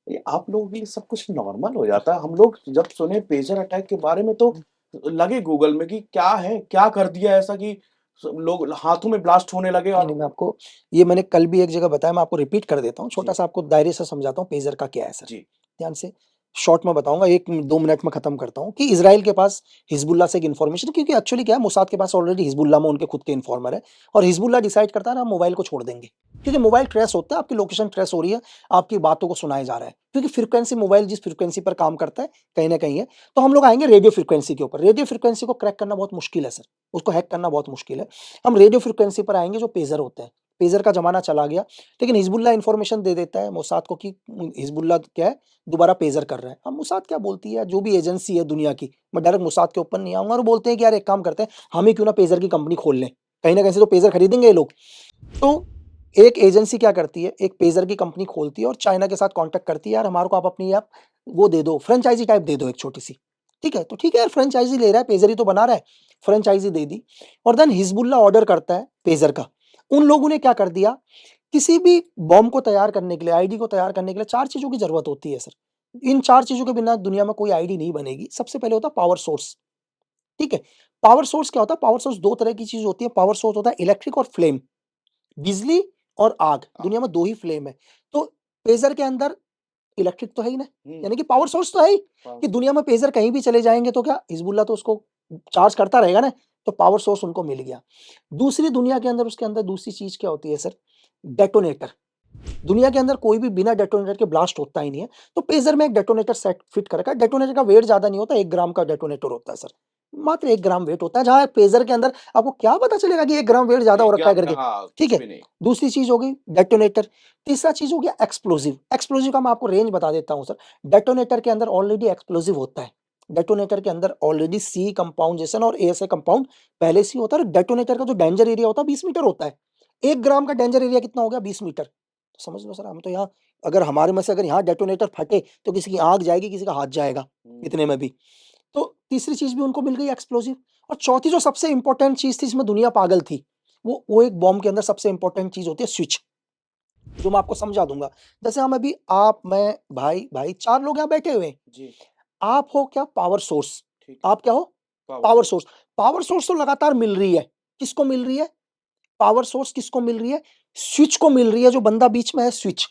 ये आप लोगों के लिए सब कुछ नॉर्मल हो जाता है। हम लोग जब सुने पेजर अटैक के बारे में तो लगे गूगल में कि क्या है? क्या कर दिया ऐसा कि लोग हाथों में ब्लास्ट होने लगे नहीं, और नहीं, मैं आपको ये मैंने कल भी एक जगह बताया, मैं आपको रिपीट कर देता हूँ, जी, छोटा-सा आपको दायरे से समझाता हूँ पेजर का क्या है सर। जी, ध्यान से शॉर्ट में बताऊँगा, 1-2 मिनट में खत्म करता हूँ कि इज़राइल के पास हिज़बुल्लाह से एक इन्फॉर्मेशन क्योंकि एक्चुअली क्या है मोसाद के पास ऑलरेडी हिज़बुल्लाह में उनके खुद के इन्फॉर्मर है और हिज़बुल्लाह डिसाइड करता है ना हम मोबाइल को छोड़ देंगे। क्योंकि मोबाइल ट्रेस होता है, आपकी लोकेशन ट्रेस हो रही है, आपकी बातों को सुनाया जा रहा है। क्योंकि फ्रीक्वेंसी मोबाइल जिस फ्रीक्वेंसी पर काम करता है, कहीं न कहीं है, तो हम लोग आएँगे रेडियो फ्रीक्वेंसी के ऊपर। रेडियो फ्रीक्वेंसी को क्रैक करना बहुत मुश्किल है सर, उसको हैक करना बहुत मुश्किल है। हम रेडियो फ्रीक्वेंसी पर आएँगे जो पेजर होते हैं। पेजर का ज़माना चला गया, लेकिन हिज़बुल्लाह इन्फॉर्मेशन दे देता है मोसाद को कि हिज़बुल्लाह क्या है, दोबारा पेजर कर रहा है। अब मोसाद क्या बोलती है, जो भी एजेंसी है दुनिया की, मैं डायरेक्ट मोसाद के ऊपर नहीं आऊँगा और बोलते हैं कि यार एक काम करते हैं, हम ही क्यों ना पेजर की कंपनी खोल लें। कहीं न कहीं से तो पेजर खरीदेंगे ये लोग। तो एक एजेंसी क्या करती है, एक पेजर की कंपनी खोलती है और चाइना के साथ कॉन्टैक्ट करती है, यार हमारे को आप अपनी आप वो दे दो, फ्रेंचाइज़ी टाइप दे दो एक छोटी-सी। ठीक है? तो ठीक है यार फ्रेंचाइज़ी ले रहा है, पेजर ही तो बना रहा है, फ्रेंचाइज़ी दे दी और देन हिज़बुल्लाह ऑर्डर करता है पेजर का। उन लोगों ने क्या कर दिया, किसी भी बॉम्ब को तैयार करने के लिए, आईडी को तैयार करने के लिए 4 चीज़ों की ज़रूरत होती है सर। इन 4 चीज़ों के बिना दुनिया में कोई आईडी नहीं बनेगी। सबसे पहले होता है पावर सोर्स, ठीक है? पावर सोर्स क्या होता है? पावर सोर्स 2 तरह की चीज़ होती है, पावर सोर्स होता है इलेक्ट्रिक और फ्लेम। बिजली और आग, हाँ, दुनिया में 2 ही फ्लेम है। तो पेजर के अंदर इलेक्ट्रिक तो है ही ना, हुँ, यानी कि पावर सोर्स तो है ही, हाँ, कि दुनिया में पेजर कहीं भी चले जाएँगे तो क्या हिज़बुल्लाह तो उसको चार्ज करता रहेगा ना, तो पावर सोर्स उनको मिल गया। दूसरी दुनिया के अंदर उसके अंदर दूसरी चीज़ क्या होती है सर? डेटोनेटर। दुनिया के अंदर कोई भी बिना डेटोनेटर के ब्लास्ट होता ही नहीं है, तो पेजर में एक डेटोनेटर सेट फिट कर रखा है। डेटोनेटर का वेट ज़्यादा नहीं होता, 1 ग्राम का डेटोनेटर होता है सर। मात्र 1 ग्राम वेट होता है, जहाँ पेजर के अंदर आपको क्या पता चलेगा कि 1 ग्राम वेट ज़्यादा हो 1 रखा है ग्राम करके, हाँ, ठीक कुछ है? भी नहीं। दूसरी चीज़ हो गई डेटोनेटर, तीसरा चीज़ हो गया एक्सप्लोसिव। एक्सप्लोसिव का मैं आपको रेंज बता देता हूँ सर। डेटोनेटर के अंदर ऑलरेडी एक्सप्लोसिव होता है। डेटोनेटर के अंदर ऑलरेडी सी कंपाउंड जैसे ना और एएसए कंपाउंड पहले से ही होता है और डेटोनेटर का जो डेंजर एरिया होता है 20 मीटर होता है। 1 ग्राम का डेंजर एरिया कितना हो गया 20 मीटर। समझ लो सर हम तो यहाँ अगर हमारे में से अगर यहाँ डेटोनेटर फटे तो किसी की आँख जाएगी, किसी का हाथ जाएगा, हुँ, इतने में भी। तो तीसरी चीज़ भी उनको मिल गई एक्सप्लोसिव और चौथी जो सबसे इम्पोर्टेंट चीज़ थी जिसमें दुनिया पागल थी, वो एक बॉम्ब के अंदर सबसे इम्पोर्टेंट चीज़ होती है स्विच, जो मैं आपको समझा दूँगा। जैसे हम अभी आप, मैं, भाई 4 लोग यहाँ बैठे हुए हैं। जी, आप हो क्या पावर सोर्स, ठीक है, आप क्या हो? पावर सोर्स तो लगातार मिल रही है। किसको मिल रही है? पावर सोर्स किसको मिल रही है? स्विच को मिल रही है, जो बंदा बीच में है स्विच।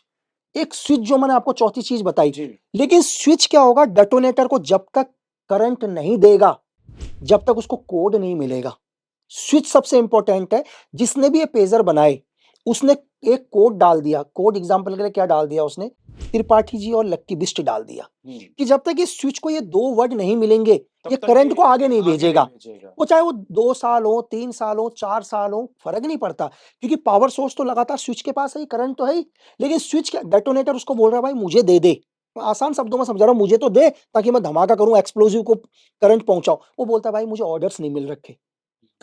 एक स्विच जो मैंने आपको चौथी चीज बताई। लेकिन स्विच क्या होगा? डेटोनेटर को जब तक करंट नहीं देगा, जब तक उसको कोड नहीं मिलेगा। स्विच सबसे इंपॉर्टेंट है। जिसने भी ये पेजर बनाए उसने एक कोड डाल दिया। कोड एग्जांपल के लिए क्या डाल दिया उसने? त्रिपाठी जी और लक्की बिस्ट डाल दिया कि जब तक ये स्विच को ये दो वर्ड नहीं मिलेंगे, ये करंट को आगे नहीं भेजेगा। वो चाहे वो 2 साल हो, 3 साल हो, 4 साल हो, फर्क नहीं पड़ता, क्योंकि पावर सोर्स तो लगातार स्विच के पास है ही, करंट तो है ही। लेकिन स्विच का डेटोनेटर उसको बोल रहा है भाई मुझे दे दे। मैं आसान शब्दों में समझा रहा हूं, मुझे तो दे ताकि मैं धमाका करूं, एक्सप्लोजिव को करंट पहुंचाऊं। वो बोलता है भाई मुझे ऑर्डर्स नहीं मिल रखे,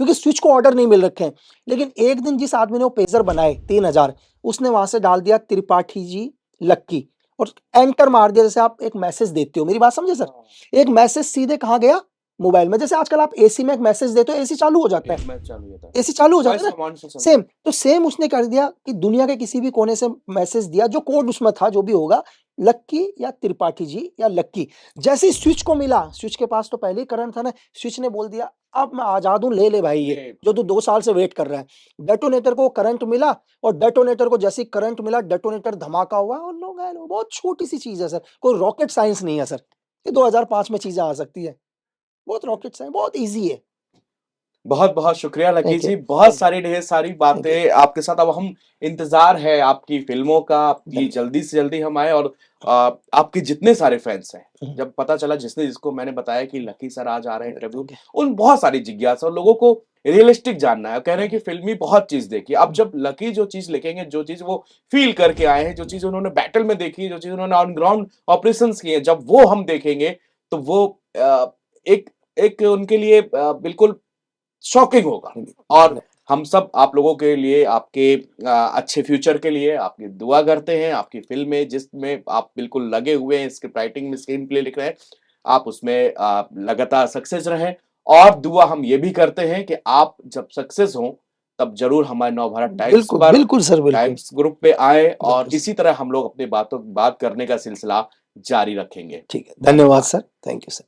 क्योंकि स्विच को ऑर्डर नहीं मिल रखे हैं। लेकिन एक दिन जिस आदमी ने वो पेजर बनाए 3000, उसने वहां से डाल दिया त्रिपाठी जी लक्की और एंटर मार दिया। जैसे आप एक मैसेज देते हो, मेरी बात समझे सर? एक मैसेज सीधे कहां गया? मोबाइल में। जैसे आजकल आप एसी में एक मैसेज देते हो, एसी चालू हो जाता है, एसी चालू हो जाता है ना, सेम। तो सेम उसने कर दिया कि दुनिया के किसी भी कोने से मैसेज दिया, जो कोड उसमें था जो भी होगा, लक्की या त्रिपाठी जी या लक्की। जैसे ही स्विच को मिला, स्विच के पास तो पहले ही करंट था ना, स्विच ने बोल दिया अब मैं आजाद हूं, ले ले भाई ये जो तू 2 साल से वेट कर रहा है। डेटोनेटर को करंट मिला और डेटोनेटर को जैसे ही करंट मिला, डेटोनेटर धमाका हुआ और लोग आए। बहुत छोटी सी चीज है सर, कोई रॉकेट साइंस नहीं है सर। ये 2005 में चीजें आ सकती है, बहुत रॉकेट साइंस, बहुत इजी है। बहुत-बहुत शुक्रिया लकी थैंक यू, जी। बहुत थैंक यू, सारी ढेर सारी थैंक यू। बातें आपके साथ। अब हम इंतज़ार है आपकी फ़िल्मों का कि धन्यवाद। जल्दी से जल्दी हम आएँ और आपके जितने सारे फैन्स हैं, हम्म, जब पता चला जिसको मैंने बताया कि लकी सर आज आ रहे हैं इंटरव्यू, थैंक यू। उन बहुत सारी जिज्ञासा और लोगों को रियलिस्टिक जानना है। कह रहे हैं कि फ़िल्मी बहुत चीज़ देखी। अब जब लकी जो चीज़ लिखेंगे, जो चीज़ वो फ़ील करके आए हैं, जो चीज़ उन्होंने बैटल में देखी है, जो चीज़ उन्होंने ऑन ग्राउंड ऑपरेशंस किए हैं, जब वो हम देखेंगे तो वो एक एक उनके लिए बिल्कुल शॉकिंग होगा। और हम सब आप लोगों के लिए, आपके अच्छे फ्यूचर के लिए आपकी दुआ करते हैं। आपकी फ़िल्में जिसमें आप बिल्कुल लगे हुए हैं, स्क्रिप्ट राइटिंग में स्क्रीन प्ले लिख रहे हैं, आप उसमें लगातार सक्सेस रहें। और दुआ हम ये भी करते हैं कि आप जब सक्सेस हों, तब ज़रूर हमारे नवभारत टाइम्स बिल्कुल, पर, बिल्कुल सर, बिल्कुल। टाइम्स ग्रुप पे आएँ और बिल्कुल इसी तरह हम लोग अपनी बात करने का सिलसिला जारी रखेंगे। ठीक है, धन्यवाद धन्यवाद। Sir, thank you sir.